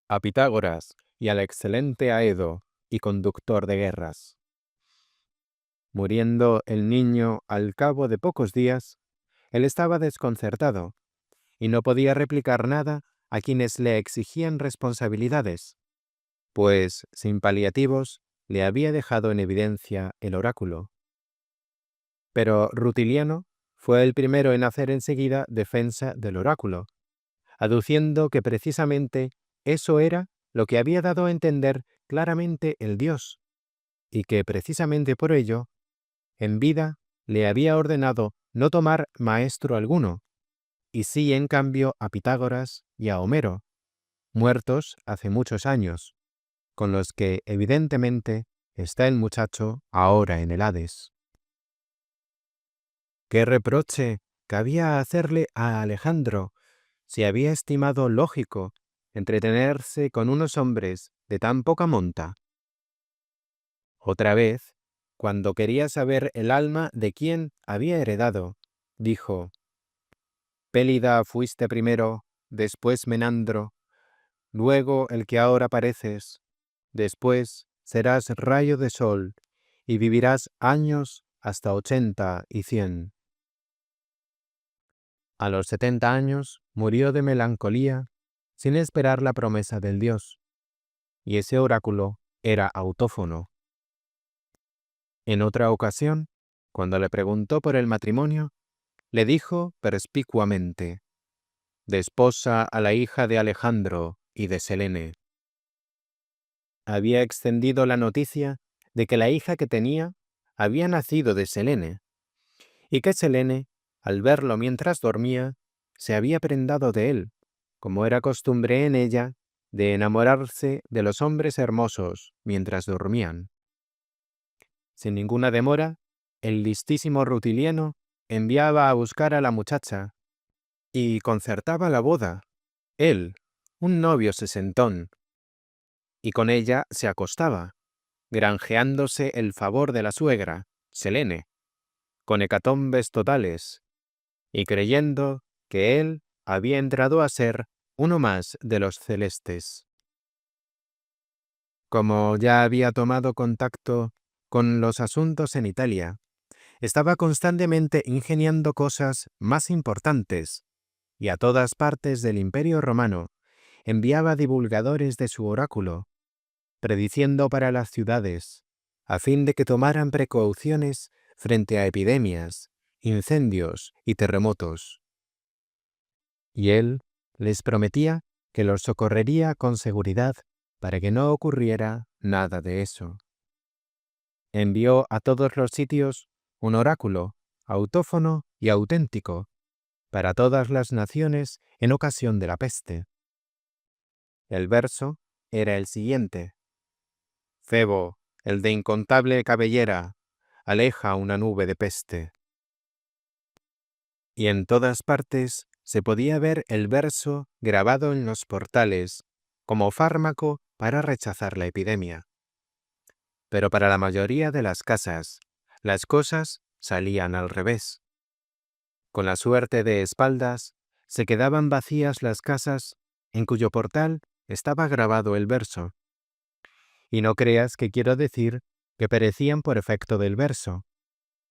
a Pitágoras y al excelente Aedo y conductor de guerras. Muriendo el niño al cabo de pocos días, él estaba desconcertado y no podía replicar nada a quienes le exigían responsabilidades, pues sin paliativos le había dejado en evidencia el oráculo. Pero Rutiliano fue el primero en hacer enseguida defensa del oráculo, aduciendo que precisamente eso era lo que había dado a entender claramente el dios, y que precisamente por ello, en vida, le había ordenado no tomar maestro alguno, y sí en cambio a Pitágoras y a Homero, muertos hace muchos años, con los que evidentemente está el muchacho ahora en el Hades. ¿Qué reproche cabía hacerle a Alejandro si había estimado lógico entretenerse con unos hombres de tan poca monta? Otra vez, cuando quería saber el alma de quién había heredado, dijo: Pélida fuiste primero, después Menandro, luego el que ahora pareces, después serás rayo de sol y vivirás años hasta 80 y 100. A los 70 años murió de melancolía sin esperar la promesa del dios, y ese oráculo era autófono. En otra ocasión, cuando le preguntó por el matrimonio, le dijo perspicuamente: desposa a la hija de Alejandro y de Selene. Había extendido la noticia de que la hija que tenía había nacido de Selene, y que Selene, al verlo mientras dormía, se había prendado de él, como era costumbre en ella, de enamorarse de los hombres hermosos mientras dormían. Sin ninguna demora, el listísimo Rutiliano enviaba a buscar a la muchacha y concertaba la boda, él, un novio sesentón, y con ella se acostaba, granjeándose el favor de la suegra, Selene, con hecatombes totales, y creyendo que él había entrado a ser uno más de los celestes. Como ya había tomado contacto con los asuntos en Italia, estaba constantemente ingeniando cosas más importantes, y a todas partes del Imperio Romano enviaba divulgadores de su oráculo, prediciendo para las ciudades, a fin de que tomaran precauciones frente a epidemias, incendios y terremotos. Y él les prometía que los socorrería con seguridad para que no ocurriera nada de eso. Envió a todos los sitios un oráculo, autófono y auténtico, para todas las naciones en ocasión de la peste. El verso era el siguiente: Febo, el de incontable cabellera, aleja una nube de peste. Y en todas partes se podía ver el verso grabado en los portales como fármaco para rechazar la epidemia. Pero para la mayoría de las casas, las cosas salían al revés. Con la suerte de espaldas, se quedaban vacías las casas en cuyo portal estaba grabado el verso. Y no creas que quiero decir que perecían por efecto del verso,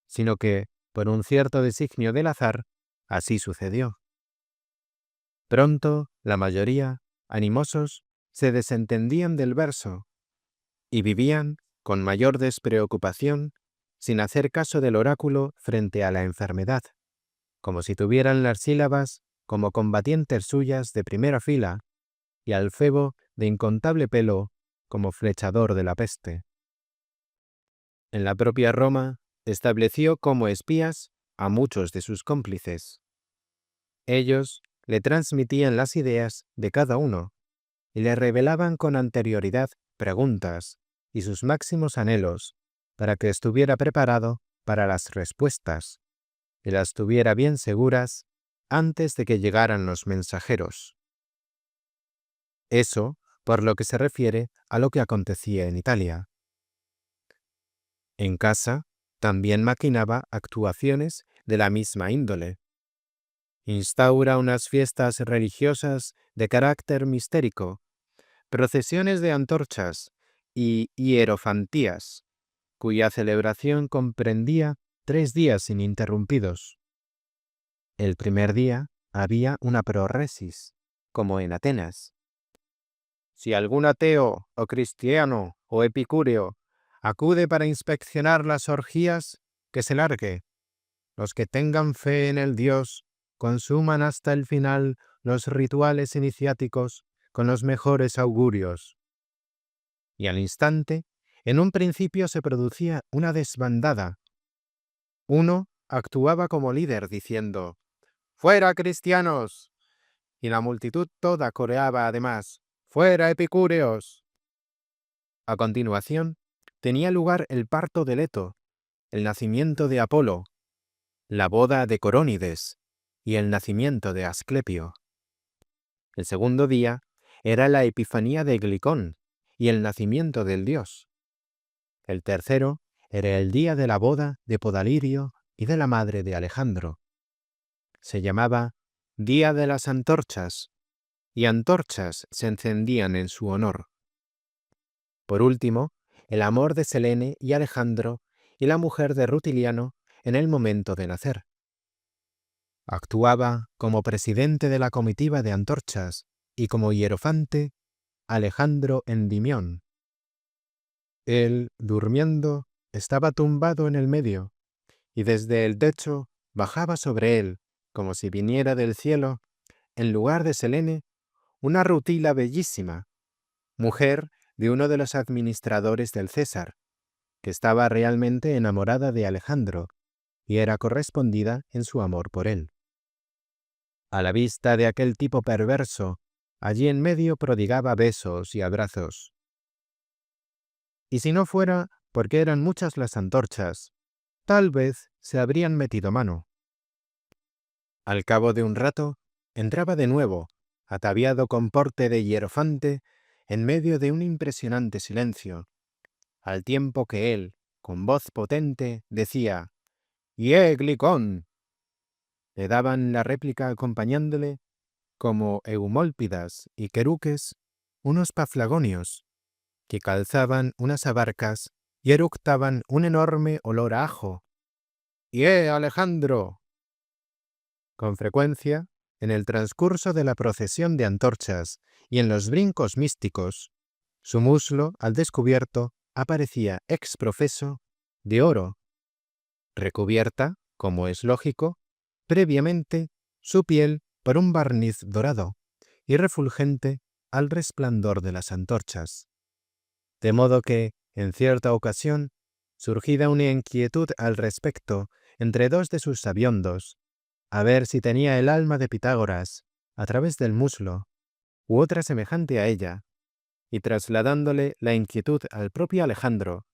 sino que, por un cierto designio del azar, así sucedió. Pronto, la mayoría, animosos, se desentendían del verso y vivían, con mayor despreocupación, sin hacer caso del oráculo frente a la enfermedad, como si tuvieran las sílabas como combatientes suyas de primera fila y al Febo de incontable pelo como flechador de la peste. En la propia Roma estableció como espías a muchos de sus cómplices. Ellos le transmitían las ideas de cada uno y le revelaban con anterioridad preguntas y sus máximos anhelos para que estuviera preparado para las respuestas y las tuviera bien seguras antes de que llegaran los mensajeros. Eso por lo que se refiere a lo que acontecía en Italia. En casa, también maquinaba actuaciones de la misma índole. Instaura unas fiestas religiosas de carácter mistérico, procesiones de antorchas y hierofantías, cuya celebración comprendía 3 días ininterrumpidos. El primer día había una proresis, como en Atenas. Si algún ateo o cristiano o epicúreo acude para inspeccionar las orgías, que se largue. Los que tengan fe en el Dios consuman hasta el final los rituales iniciáticos con los mejores augurios. Y al instante, en un principio se producía una desbandada. Uno actuaba como líder diciendo: «¡Fuera, cristianos!», y la multitud toda coreaba además: «¡Fuera, epicúreos!». A continuación, tenía lugar el parto de Leto, el nacimiento de Apolo, la boda de Corónides y el nacimiento de Asclepio. El segundo día era la epifanía de Glicón y el nacimiento del dios. El tercero era el día de la boda de Podalirio y de la madre de Alejandro. Se llamaba Día de las Antorchas, y antorchas se encendían en su honor. Por último, el amor de Selene y Alejandro y la mujer de Rutiliano en el momento de nacer. Actuaba como presidente de la comitiva de antorchas y como hierofante Alejandro Endimión. Él, durmiendo, estaba tumbado en el medio, y desde el techo bajaba sobre él, como si viniera del cielo, en lugar de Selene, una Rutila bellísima, mujer de uno de los administradores del César, que estaba realmente enamorada de Alejandro y era correspondida en su amor por él. A la vista de aquel tipo perverso, allí en medio prodigaba besos y abrazos. Y si no fuera porque eran muchas las antorchas, tal vez se habrían metido mano. Al cabo de un rato, entraba de nuevo, ataviado con porte de hierofante, en medio de un impresionante silencio, al tiempo que él, con voz potente, decía: «¡Ie, Glicón!». Le daban la réplica acompañándole, como Eumólpidas y Queruques, unos paflagonios, que calzaban unas abarcas y eructaban un enorme olor a ajo. «¡Ie, Alejandro!». Con frecuencia, en el transcurso de la procesión de antorchas y en los brincos místicos, su muslo, al descubierto, aparecía exprofeso de oro, recubierta, como es lógico, previamente su piel por un barniz dorado y refulgente al resplandor de las antorchas. De modo que, en cierta ocasión, surgida una inquietud al respecto entre dos de sus sabiondos, a ver si tenía el alma de Pitágoras a través del muslo, u otra semejante a ella, y trasladándole la inquietud al propio Alejandro,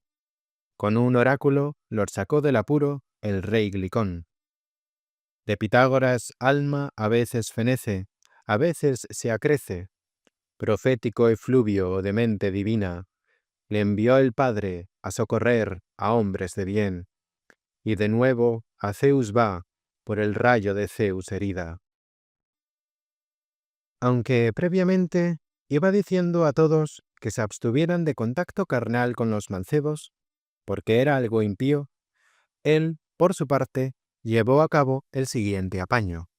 con un oráculo los sacó del apuro el rey Glicón. De Pitágoras alma a veces fenece, a veces se acrece, profético efluvio de mente divina, le envió el Padre a socorrer a hombres de bien, y de nuevo a Zeus va por el rayo de Zeus herida. Aunque previamente iba diciendo a todos que se abstuvieran de contacto carnal con los mancebos, porque era algo impío, él, por su parte, llevó a cabo el siguiente apaño.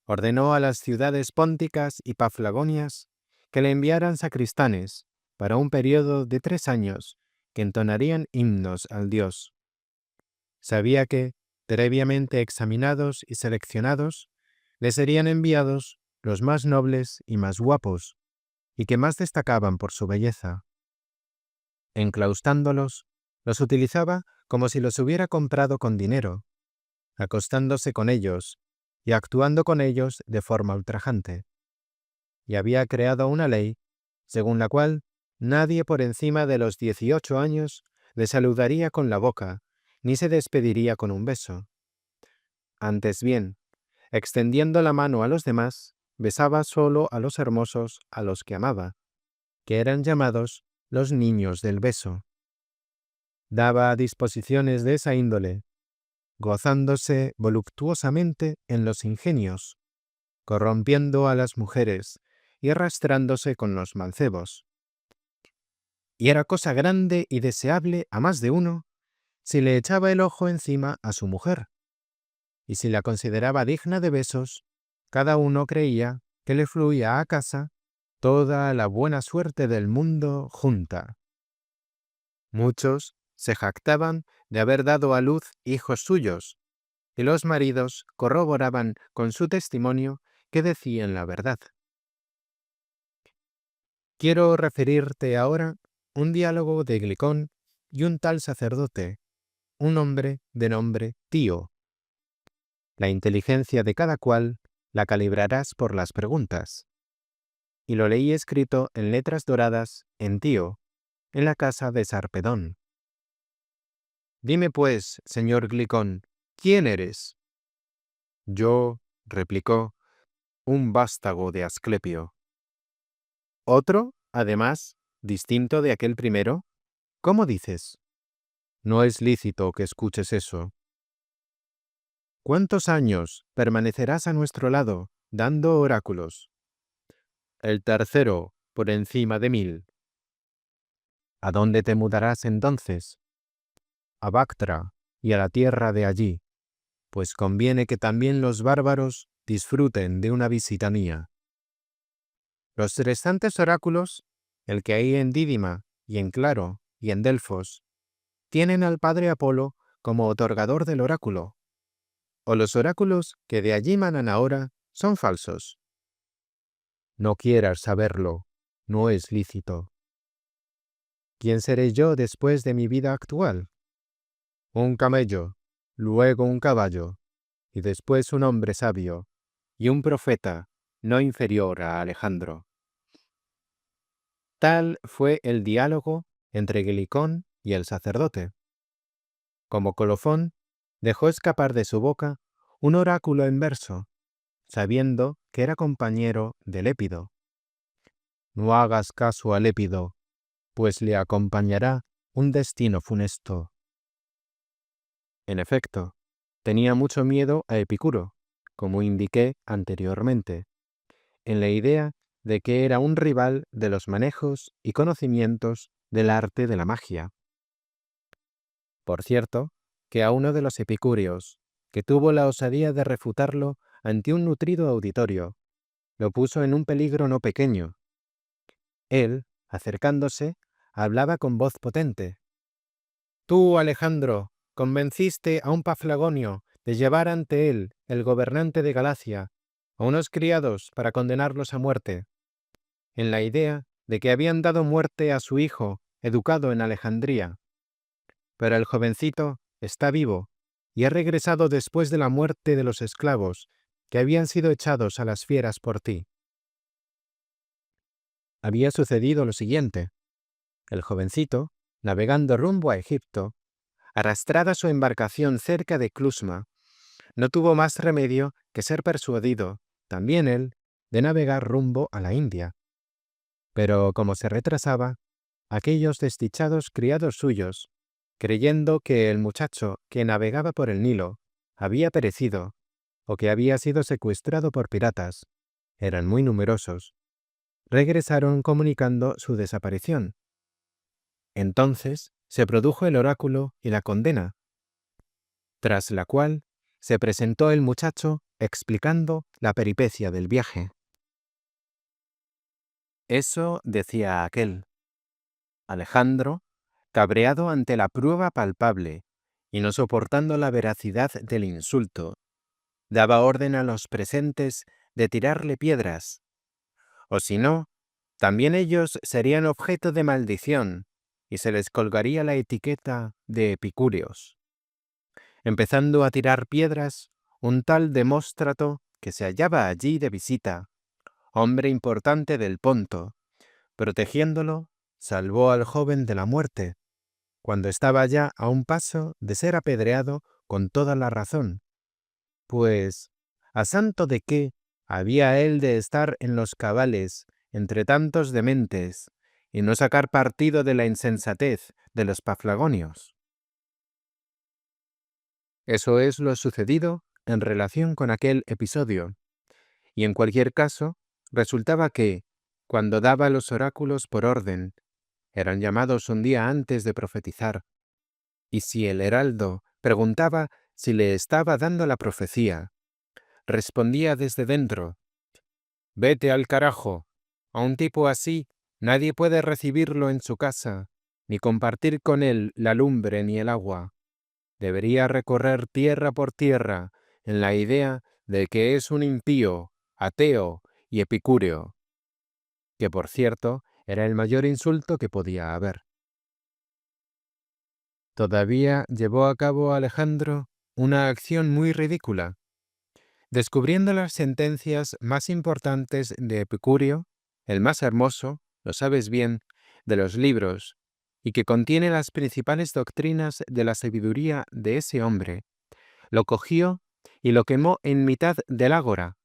Ordenó a las ciudades pónticas y paflagonias que le enviaran sacristanes para un periodo de 3 años que entonarían himnos al dios. Sabía que, previamente examinados y seleccionados, le serían enviados los más nobles y más guapos, y que más destacaban por su belleza. Enclaustándolos, los utilizaba como si los hubiera comprado con dinero, acostándose con ellos y actuando con ellos de forma ultrajante. Y había creado una ley según la cual nadie por encima de los 18 años le saludaría con la boca, ni se despediría con un beso. Antes bien, extendiendo la mano a los demás, besaba solo a los hermosos a los que amaba, que eran llamados los niños del beso. daba disposiciones de esa índole, gozándose voluptuosamente en los ingenios, corrompiendo a las mujeres y arrastrándose con los mancebos. Y era cosa grande y deseable a más de uno si le echaba el ojo encima a su mujer, y si la consideraba digna de besos, cada uno creía que le fluía a casa toda la buena suerte del mundo junta. Muchos se jactaban de haber dado a luz hijos suyos, y los maridos corroboraban con su testimonio que decían la verdad. Quiero referirte ahora un diálogo de Glicón y un tal sacerdote, un hombre de nombre Tío. La inteligencia de cada cual la calibrarás por las preguntas. Y lo leí escrito en letras doradas en Tío, en la casa de Sarpedón. Dime pues, señor Glicón, ¿quién eres? Yo, replicó, un vástago de Asclepio. ¿Otro, además, distinto de aquel primero? ¿Cómo dices? No es lícito que escuches eso. ¿Cuántos años permanecerás a nuestro lado, dando oráculos? El tercero, por encima de 1000. ¿A dónde te mudarás entonces? A Bactra y a la tierra de allí, pues conviene que también los bárbaros disfruten de una visita mía. Los restantes oráculos, el que hay en Dídima y en Claro y en Delfos, tienen al padre Apolo como otorgador del oráculo, o los oráculos que de allí manan ahora son falsos. No quieras saberlo, no es lícito. ¿Quién seré yo después de mi vida actual? Un camello, luego un caballo, y después un hombre sabio, y un profeta no inferior a Alejandro. Tal fue el diálogo entre Glicón y el sacerdote. Como colofón, dejó escapar de su boca un oráculo en verso, sabiendo que era compañero de Lépido. No hagas caso a Lépido, pues le acompañará un destino funesto. En efecto, tenía mucho miedo a Epicuro, como indiqué anteriormente, en la idea de que era un rival de los manejos y conocimientos del arte de la magia. Por cierto, que a uno de los epicúreos, que tuvo la osadía de refutarlo ante un nutrido auditorio, lo puso en un peligro no pequeño. Él, acercándose, hablaba con voz potente. Tú, Alejandro, convenciste a un paflagonio de llevar ante él, el gobernante de Galacia, a unos criados para condenarlos a muerte, en la idea de que habían dado muerte a su hijo, educado en Alejandría. Pero el jovencito está vivo y ha regresado después de la muerte de los esclavos que habían sido echados a las fieras por ti. Había sucedido lo siguiente. El jovencito, navegando rumbo a Egipto, arrastrada su embarcación cerca de Clusma, no tuvo más remedio que ser persuadido, también él, de navegar rumbo a la India. Pero como se retrasaba, aquellos desdichados criados suyos, creyendo que el muchacho que navegaba por el Nilo había perecido o que había sido secuestrado por piratas, eran muy numerosos, regresaron comunicando su desaparición. Entonces se produjo el oráculo y la condena, tras la cual se presentó el muchacho explicando la peripecia del viaje. Eso decía aquel. Alejandro, cabreado ante la prueba palpable y no soportando la veracidad del insulto, daba orden a los presentes de tirarle piedras, o si no, también ellos serían objeto de maldición y se les colgaría la etiqueta de epicúreos. Empezando a tirar piedras, un tal Demóstrato, que se hallaba allí de visita, hombre importante del Ponto, protegiéndolo, salvó al joven de la muerte, cuando estaba ya a un paso de ser apedreado con toda la razón, pues, ¿a santo de qué había él de estar en los cabales entre tantos dementes y no sacar partido de la insensatez de los paflagonios? Eso es lo sucedido en relación con aquel episodio, y en cualquier caso, resultaba que, cuando daba los oráculos por orden, eran llamados un día antes de profetizar, y si el heraldo preguntaba si le estaba dando la profecía, respondía desde dentro: «Vete al carajo. A un tipo así nadie puede recibirlo en su casa, ni compartir con él la lumbre ni el agua. Debería recorrer tierra por tierra en la idea de que es un impío, ateo y epicúreo», que por cierto era el mayor insulto que podía haber. Todavía llevó a cabo Alejandro una acción muy ridícula. Descubriendo las sentencias más importantes de Epicurio, el más hermoso, lo sabes bien, de los libros, y que contiene las principales doctrinas de la sabiduría de ese hombre, lo cogió y lo quemó en mitad del ágora,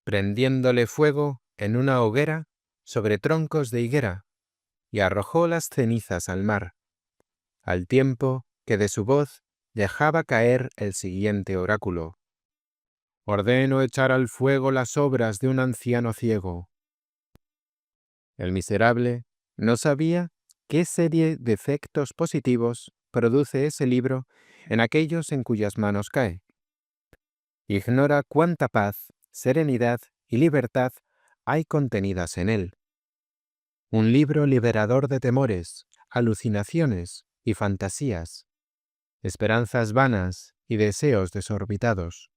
prendiéndole fuego en una hoguera sobre troncos de higuera, y arrojó las cenizas al mar, al tiempo que de su voz dejaba caer el siguiente oráculo: «Ordeno echar al fuego las obras de un anciano ciego». El miserable no sabía qué serie de efectos positivos produce ese libro en aquellos en cuyas manos cae. Ignora cuánta paz, serenidad y libertad hay contenidas en él. Un libro liberador de temores, alucinaciones y fantasías, esperanzas vanas y deseos desorbitados.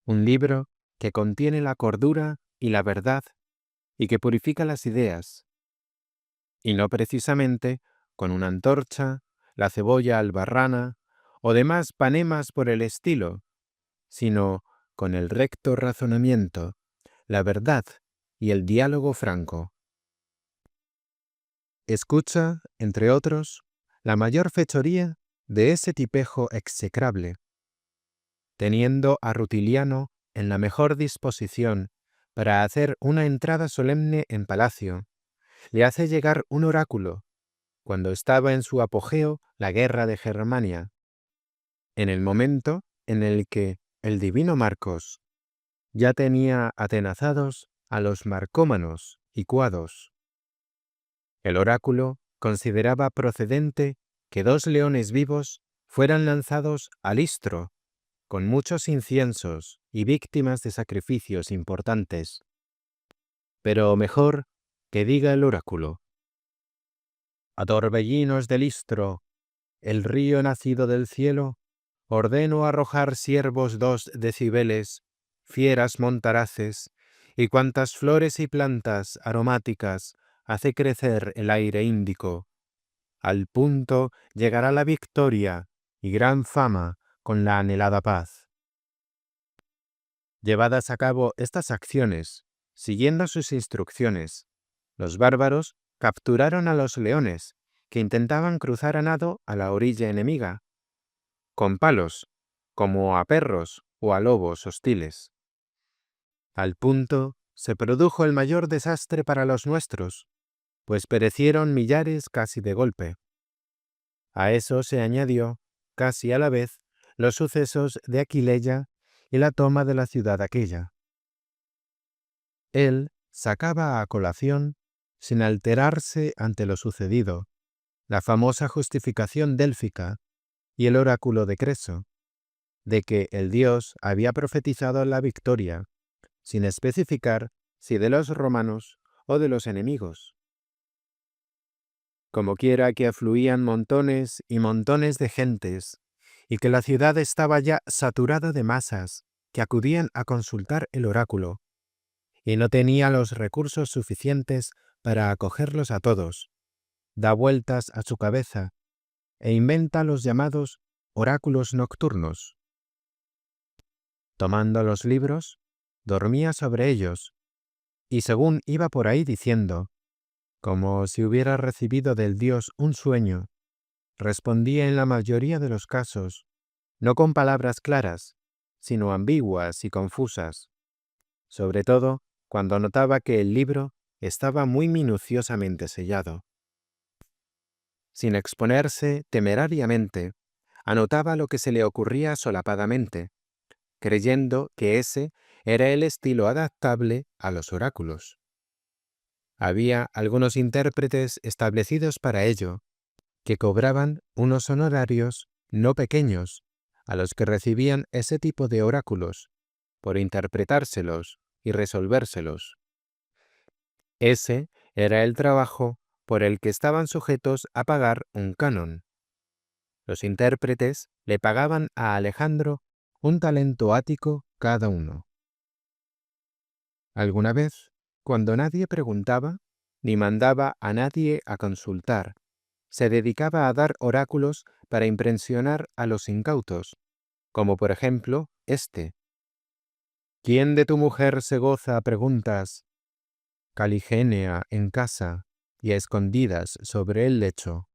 Un libro que contiene la cordura y la verdad y que purifica las ideas, y no precisamente con una antorcha, la cebolla albarrana o demás panemas por el estilo, sino con el recto razonamiento, la verdad y el diálogo franco. Escucha, entre otros, la mayor fechoría de ese tipejo execrable, teniendo a Rutiliano en la mejor disposición para hacer una entrada solemne en palacio, le hace llegar un oráculo, cuando estaba en su apogeo la guerra de Germania, en el momento en el que el divino Marcos ya tenía atenazados a los marcómanos y cuados. El oráculo consideraba procedente que 2 leones vivos fueran lanzados al istro, con muchos inciensos y víctimas de sacrificios importantes. Pero mejor que diga el oráculo: «A torbellinos del istro, el río nacido del cielo, ordeno arrojar ciervos 2 decibeles, fieras montaraces, y cuantas flores y plantas aromáticas hace crecer el aire índico. Al punto llegará la victoria y gran fama con la anhelada paz». Llevadas a cabo estas acciones, siguiendo sus instrucciones, los bárbaros capturaron a los leones, que intentaban cruzar a nado a la orilla enemiga, con palos, como a perros o a lobos hostiles. Al punto se produjo el mayor desastre para los nuestros, pues perecieron millares casi de golpe. A eso se añadió, casi a la vez, los sucesos de Aquileia y la toma de la ciudad aquella. Él sacaba a colación, sin alterarse ante lo sucedido, la famosa justificación délfica y el oráculo de Creso, de que el dios había profetizado la victoria, sin especificar si de los romanos o de los enemigos. Como quiera que afluían montones y montones de gentes, y que la ciudad estaba ya saturada de masas que acudían a consultar el oráculo, y no tenía los recursos suficientes para acogerlos a todos, da vueltas a su cabeza e inventa los llamados oráculos nocturnos. Tomando los libros, dormía sobre ellos, y según iba por ahí diciendo, como si hubiera recibido del dios un sueño, respondía en la mayoría de los casos, no con palabras claras, sino ambiguas y confusas, sobre todo cuando notaba que el libro estaba muy minuciosamente sellado. Sin exponerse temerariamente anotaba lo que se le ocurría solapadamente, creyendo que ese era el estilo adaptable a los oráculos. Había algunos intérpretes establecidos para ello, que cobraban unos honorarios no pequeños a los que recibían ese tipo de oráculos, por interpretárselos y resolvérselos. Ese era el trabajo por el que estaban sujetos a pagar un canon. Los intérpretes le pagaban a Alejandro un talento ático cada uno. Alguna vez, cuando nadie preguntaba, ni mandaba a nadie a consultar, se dedicaba a dar oráculos para impresionar a los incautos, como por ejemplo este. ¿Quién de tu mujer se goza a preguntas? Caligénea en casa y a escondidas sobre el lecho.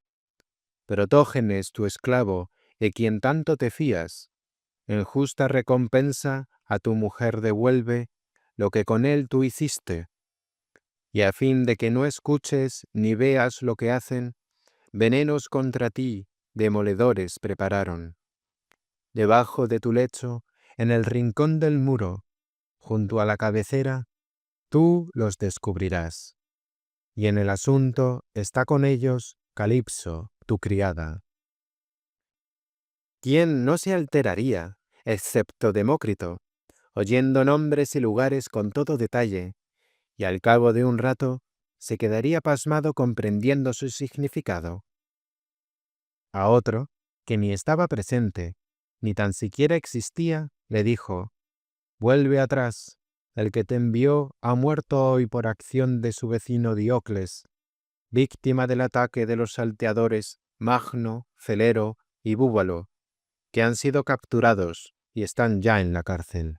Protógenes tu esclavo, de quien tanto te fías, en justa recompensa a tu mujer devuelve lo que con él tú hiciste, y a fin de que no escuches ni veas lo que hacen, venenos contra ti, demoledores prepararon. Debajo de tu lecho, en el rincón del muro, junto a la cabecera, tú los descubrirás. Y en el asunto está con ellos Calipso, tu criada. ¿Quién no se alteraría, excepto Demócrito, oyendo nombres y lugares con todo detalle, y al cabo de un rato se quedaría pasmado comprendiendo su significado? A otro, que ni estaba presente, ni tan siquiera existía, le dijo: «Vuelve atrás, el que te envió ha muerto hoy por acción de su vecino Diocles, víctima del ataque de los salteadores Magno, Celero y Búbalo, que han sido capturados y están ya en la cárcel».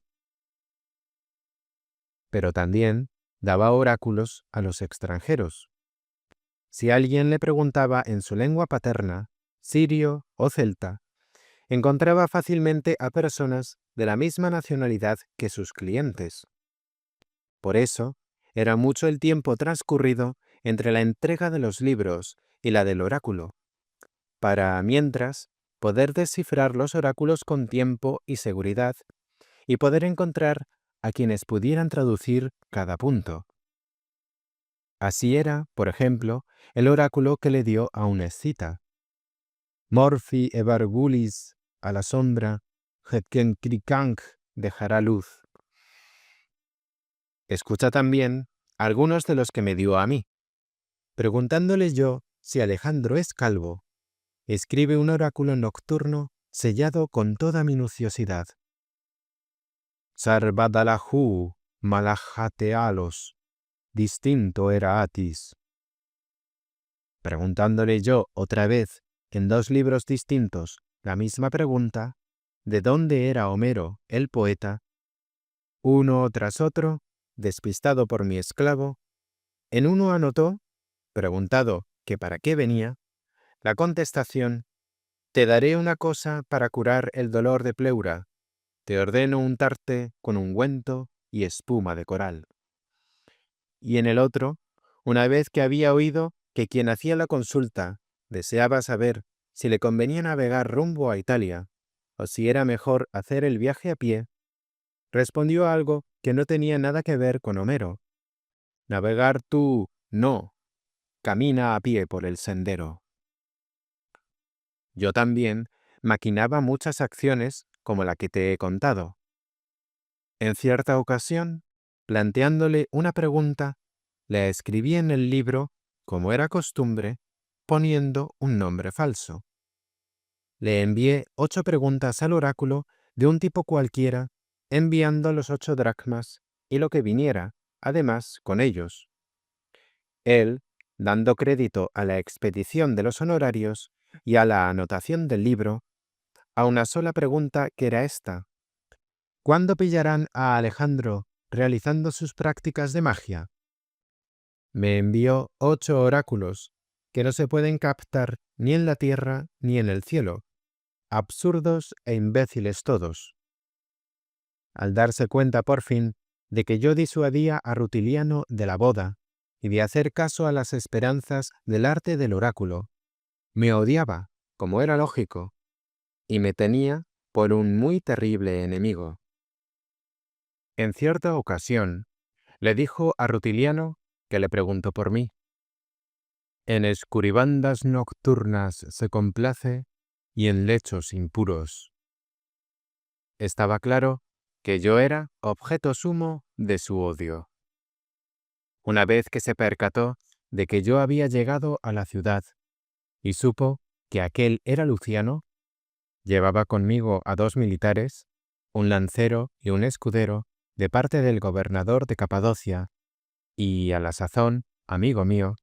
Pero también daba oráculos a los extranjeros. Si alguien le preguntaba en su lengua paterna, sirio o celta, encontraba fácilmente a personas de la misma nacionalidad que sus clientes. Por eso, era mucho el tiempo transcurrido entre la entrega de los libros y la del oráculo, para, mientras, poder descifrar los oráculos con tiempo y seguridad y poder encontrar a quienes pudieran traducir cada punto. Así era, por ejemplo, el oráculo que le dio a una escita. Morfi evargulis a la sombra, hetkencricank dejará luz. Escucha también algunos de los que me dio a mí. Preguntándole yo si Alejandro es calvo, escribe un oráculo nocturno sellado con toda minuciosidad. Sarvadalahu malajatealos, distinto era Atis. Preguntándole yo otra vez, en 2 libros distintos, la misma pregunta, de dónde era Homero, el poeta, uno tras otro, despistado por mi esclavo, en uno anotó, preguntado que para qué venía, la contestación: «Te daré una cosa para curar el dolor de pleura. Te ordeno untarte con ungüento y espuma de coral». Y en el otro, una vez que había oído que quien hacía la consulta deseaba saber si le convenía navegar rumbo a Italia o si era mejor hacer el viaje a pie, respondió algo que no tenía nada que ver con Homero. «Navegar tú, no. Camina a pie por el sendero». Yo también maquinaba muchas acciones como la que te he contado. En cierta ocasión, planteándole una pregunta, la escribí en el libro, como era costumbre, poniendo un nombre falso. Le envié 8 preguntas al oráculo de un tipo cualquiera, enviando los 8 dracmas y lo que viniera, además, con ellos. Él, dando crédito a la expedición de los honorarios y a la anotación del libro, a una sola pregunta que era esta: ¿cuándo pillarán a Alejandro realizando sus prácticas de magia? Me envió 8 oráculos que no se pueden captar ni en la tierra ni en el cielo, absurdos e imbéciles todos. Al darse cuenta por fin de que yo disuadía a Rutiliano de la boda y de hacer caso a las esperanzas del arte del oráculo, me odiaba, como era lógico, y me tenía por un muy terrible enemigo. En cierta ocasión, le dijo a Rutiliano, que le preguntó por mí: «En escuribandas nocturnas se complace y en lechos impuros». Estaba claro que yo era objeto sumo de su odio. Una vez que se percató de que yo había llegado a la ciudad y supo que aquel era Luciano, llevaba conmigo a 2 militares, un lancero y un escudero, de parte del gobernador de Capadocia, y a la sazón, amigo mío,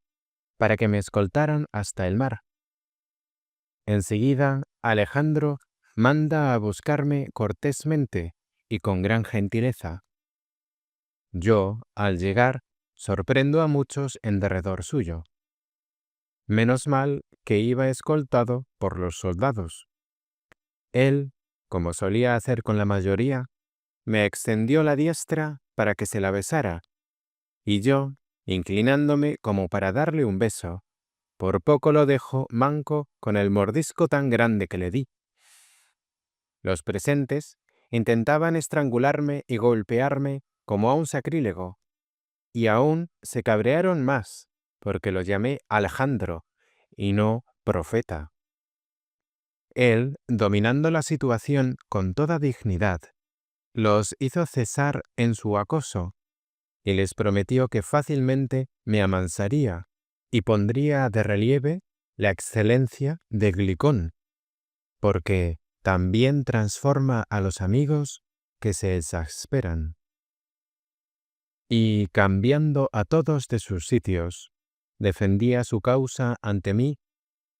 para que me escoltaran hasta el mar. Enseguida, Alejandro manda a buscarme cortésmente y con gran gentileza. Yo, al llegar, sorprendo a muchos en derredor suyo. Menos mal que iba escoltado por los soldados. Él, como solía hacer con la mayoría, me extendió la diestra para que se la besara, y yo, inclinándome como para darle un beso, por poco lo dejo manco con el mordisco tan grande que le di. Los presentes intentaban estrangularme y golpearme como a un sacrílego, y aún se cabrearon más, porque lo llamé Alejandro y no profeta. Él, dominando la situación con toda dignidad, los hizo cesar en su acoso y les prometió que fácilmente me amansaría y pondría de relieve la excelencia de Glicón, porque también transforma a los amigos que se exasperan. Y cambiando a todos de sus sitios, defendía su causa ante mí,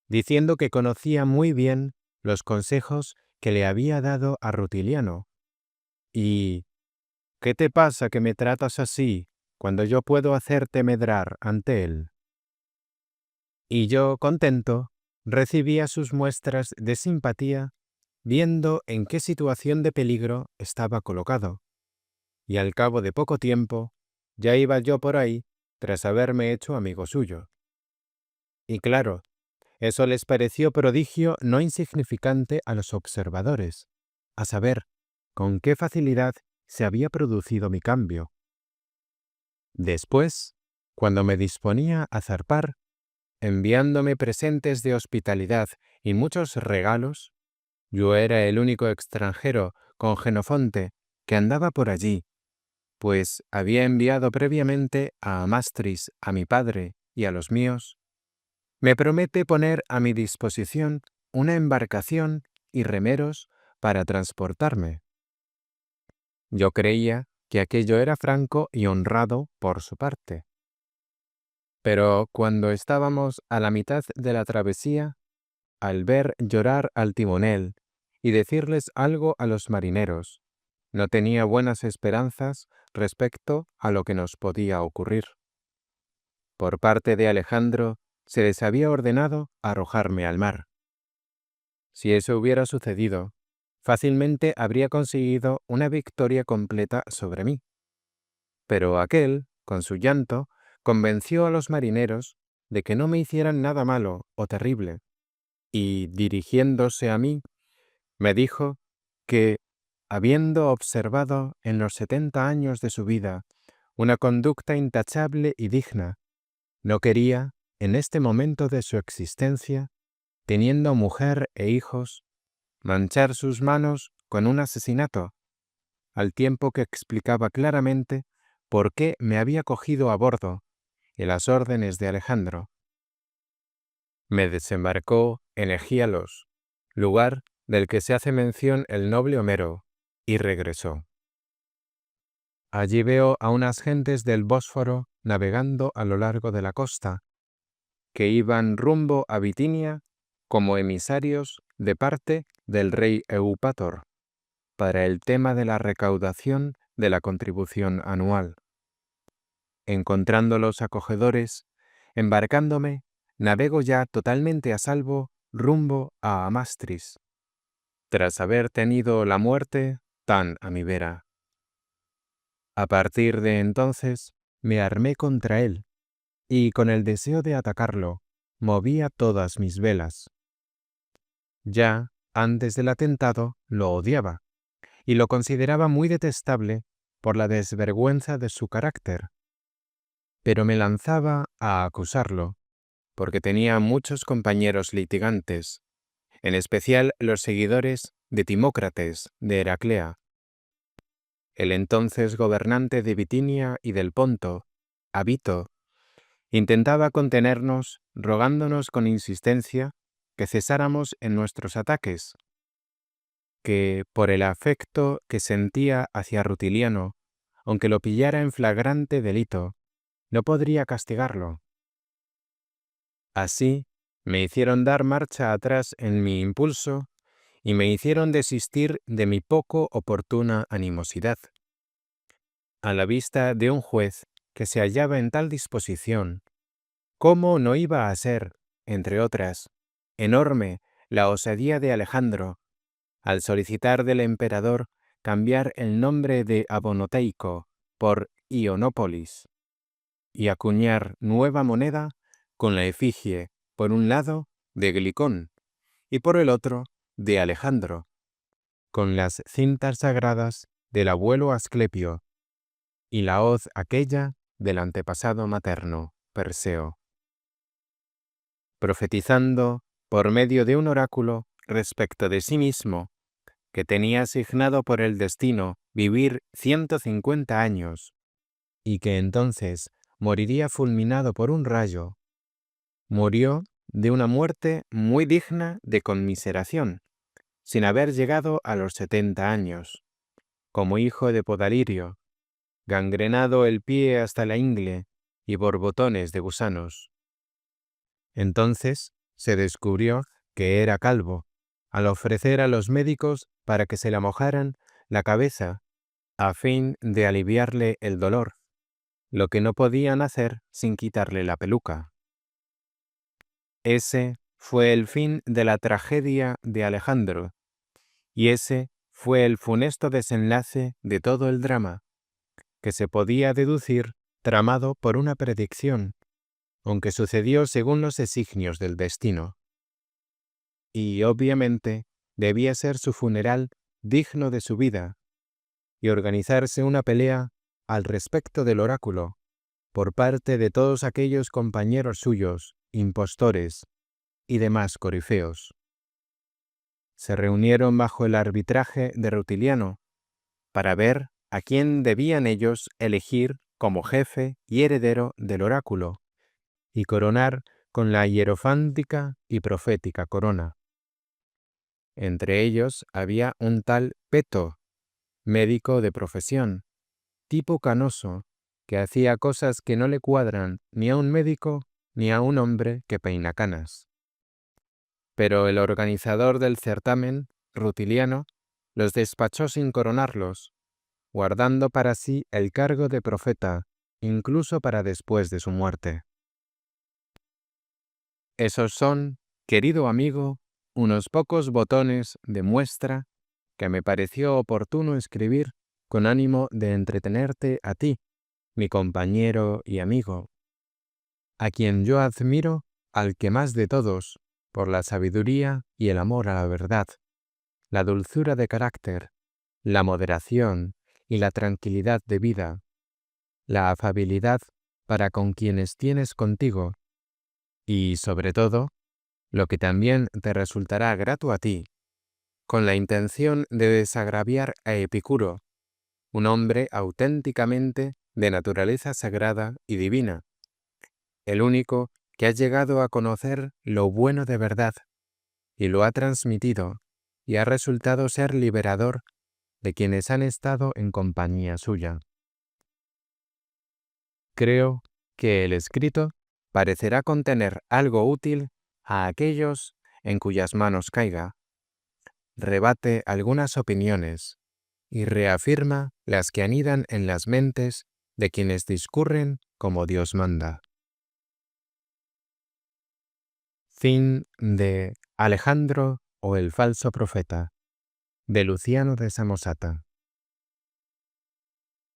diciendo que conocía muy bien los consejos que le había dado a Rutiliano. Y ¿qué te pasa que me tratas así cuando yo puedo hacerte medrar ante él? Y yo, contento, recibía sus muestras de simpatía, viendo en qué situación de peligro estaba colocado. Y al cabo de poco tiempo, ya iba yo por ahí tras haberme hecho amigo suyo. Y claro, eso les pareció prodigio no insignificante a los observadores, a saber, con qué facilidad se había producido mi cambio. Después, cuando me disponía a zarpar, enviándome presentes de hospitalidad y muchos regalos, yo era el único extranjero con Jenofonte que andaba por allí, pues había enviado previamente a Amastris, a mi padre y a los míos, me promete poner a mi disposición una embarcación y remeros para transportarme. Yo creía que aquello era franco y honrado por su parte. Pero cuando estábamos a la mitad de la travesía, al ver llorar al timonel y decirles algo a los marineros, no tenía buenas esperanzas respecto a lo que nos podía ocurrir. Por parte de Alejandro, se les había ordenado arrojarme al mar. Si eso hubiera sucedido, fácilmente habría conseguido una victoria completa sobre mí. Pero aquel, con su llanto, convenció a los marineros de que no me hicieran nada malo o terrible, y, dirigiéndose a mí, me dijo que, habiendo observado en los 70 años de su vida una conducta intachable y digna, no quería, en este momento de su existencia, teniendo mujer e hijos, manchar sus manos con un asesinato, al tiempo que explicaba claramente por qué me había cogido a bordo y las órdenes de Alejandro. Me desembarcó en Egíalos, lugar del que se hace mención el noble Homero, y regresó. Allí veo a unas gentes del Bósforo navegando a lo largo de la costa, que iban rumbo a Bitinia como emisarios de parte del rey Eupátor, para el tema de la recaudación de la contribución anual. Encontrando los acogedores, embarcándome, navego ya totalmente a salvo rumbo a Amastris, tras haber tenido la muerte tan a mi vera. A partir de entonces, me armé contra él, y con el deseo de atacarlo, movía todas mis velas. Ya, antes del atentado, lo odiaba y lo consideraba muy detestable por la desvergüenza de su carácter. Pero me lanzaba a acusarlo, porque tenía muchos compañeros litigantes, en especial los seguidores de Timócrates de Heraclea, el entonces gobernante de Bitinia y del Ponto, Abito. Intentaba contenernos, rogándonos con insistencia que cesáramos en nuestros ataques, que por el afecto que sentía hacia Rutiliano, aunque lo pillara en flagrante delito, no podría castigarlo. Así, me hicieron dar marcha atrás en mi impulso y me hicieron desistir de mi poco oportuna animosidad. A la vista de un juez que se hallaba en tal disposición, ¿cómo no iba a ser, entre otras, enorme la osadía de Alejandro al solicitar del emperador cambiar el nombre de Abonoteico por Ionópolis y acuñar nueva moneda con la efigie, por un lado, de Glicón y por el otro, de Alejandro, con las cintas sagradas del abuelo Asclepio y la hoz aquella del antepasado materno, Perseo, profetizando por medio de un oráculo respecto de sí mismo, que tenía asignado por el destino vivir 150 años, y que entonces moriría fulminado por un rayo, murió de una muerte muy digna de conmiseración, sin haber llegado a los 70 años, como hijo de Podalirio, gangrenado el pie hasta la ingle y borbotones de gusanos. Entonces se descubrió que era calvo, al ofrecer a los médicos para que se la mojaran la cabeza a fin de aliviarle el dolor, lo que no podían hacer sin quitarle la peluca. Ese fue el fin de la tragedia de Alejandro, y ese fue el funesto desenlace de todo el drama, que se podía deducir tramado por una predicción, aunque sucedió según los designios del destino. Y obviamente debía ser su funeral digno de su vida, y organizarse una pelea al respecto del oráculo, por parte de todos aquellos compañeros suyos, impostores y demás corifeos. Se reunieron bajo el arbitraje de Rutiliano para ver a quién debían ellos elegir como jefe y heredero del oráculo, y coronar con la hierofántica y profética corona. Entre ellos había un tal Peto, médico de profesión, tipo canoso, que hacía cosas que no le cuadran ni a un médico ni a un hombre que peina canas. Pero el organizador del certamen, Rutiliano, los despachó sin coronarlos, guardando para sí el cargo de profeta, incluso para después de su muerte. Esos son, querido amigo, unos pocos botones de muestra que me pareció oportuno escribir con ánimo de entretenerte a ti, mi compañero y amigo, a quien yo admiro al que más de todos, por la sabiduría y el amor a la verdad, la dulzura de carácter, la moderación y la tranquilidad de vida, la afabilidad para con quienes tienes contigo, y, sobre todo, lo que también te resultará grato a ti, con la intención de desagraviar a Epicuro, un hombre auténticamente de naturaleza sagrada y divina, el único que ha llegado a conocer lo bueno de verdad, y lo ha transmitido, y ha resultado ser liberador de quienes han estado en compañía suya. Creo que el escrito parecerá contener algo útil a aquellos en cuyas manos caiga, rebate algunas opiniones y reafirma las que anidan en las mentes de quienes discurren como Dios manda. Fin de Alejandro o el falso profeta, de Luciano de Samosata.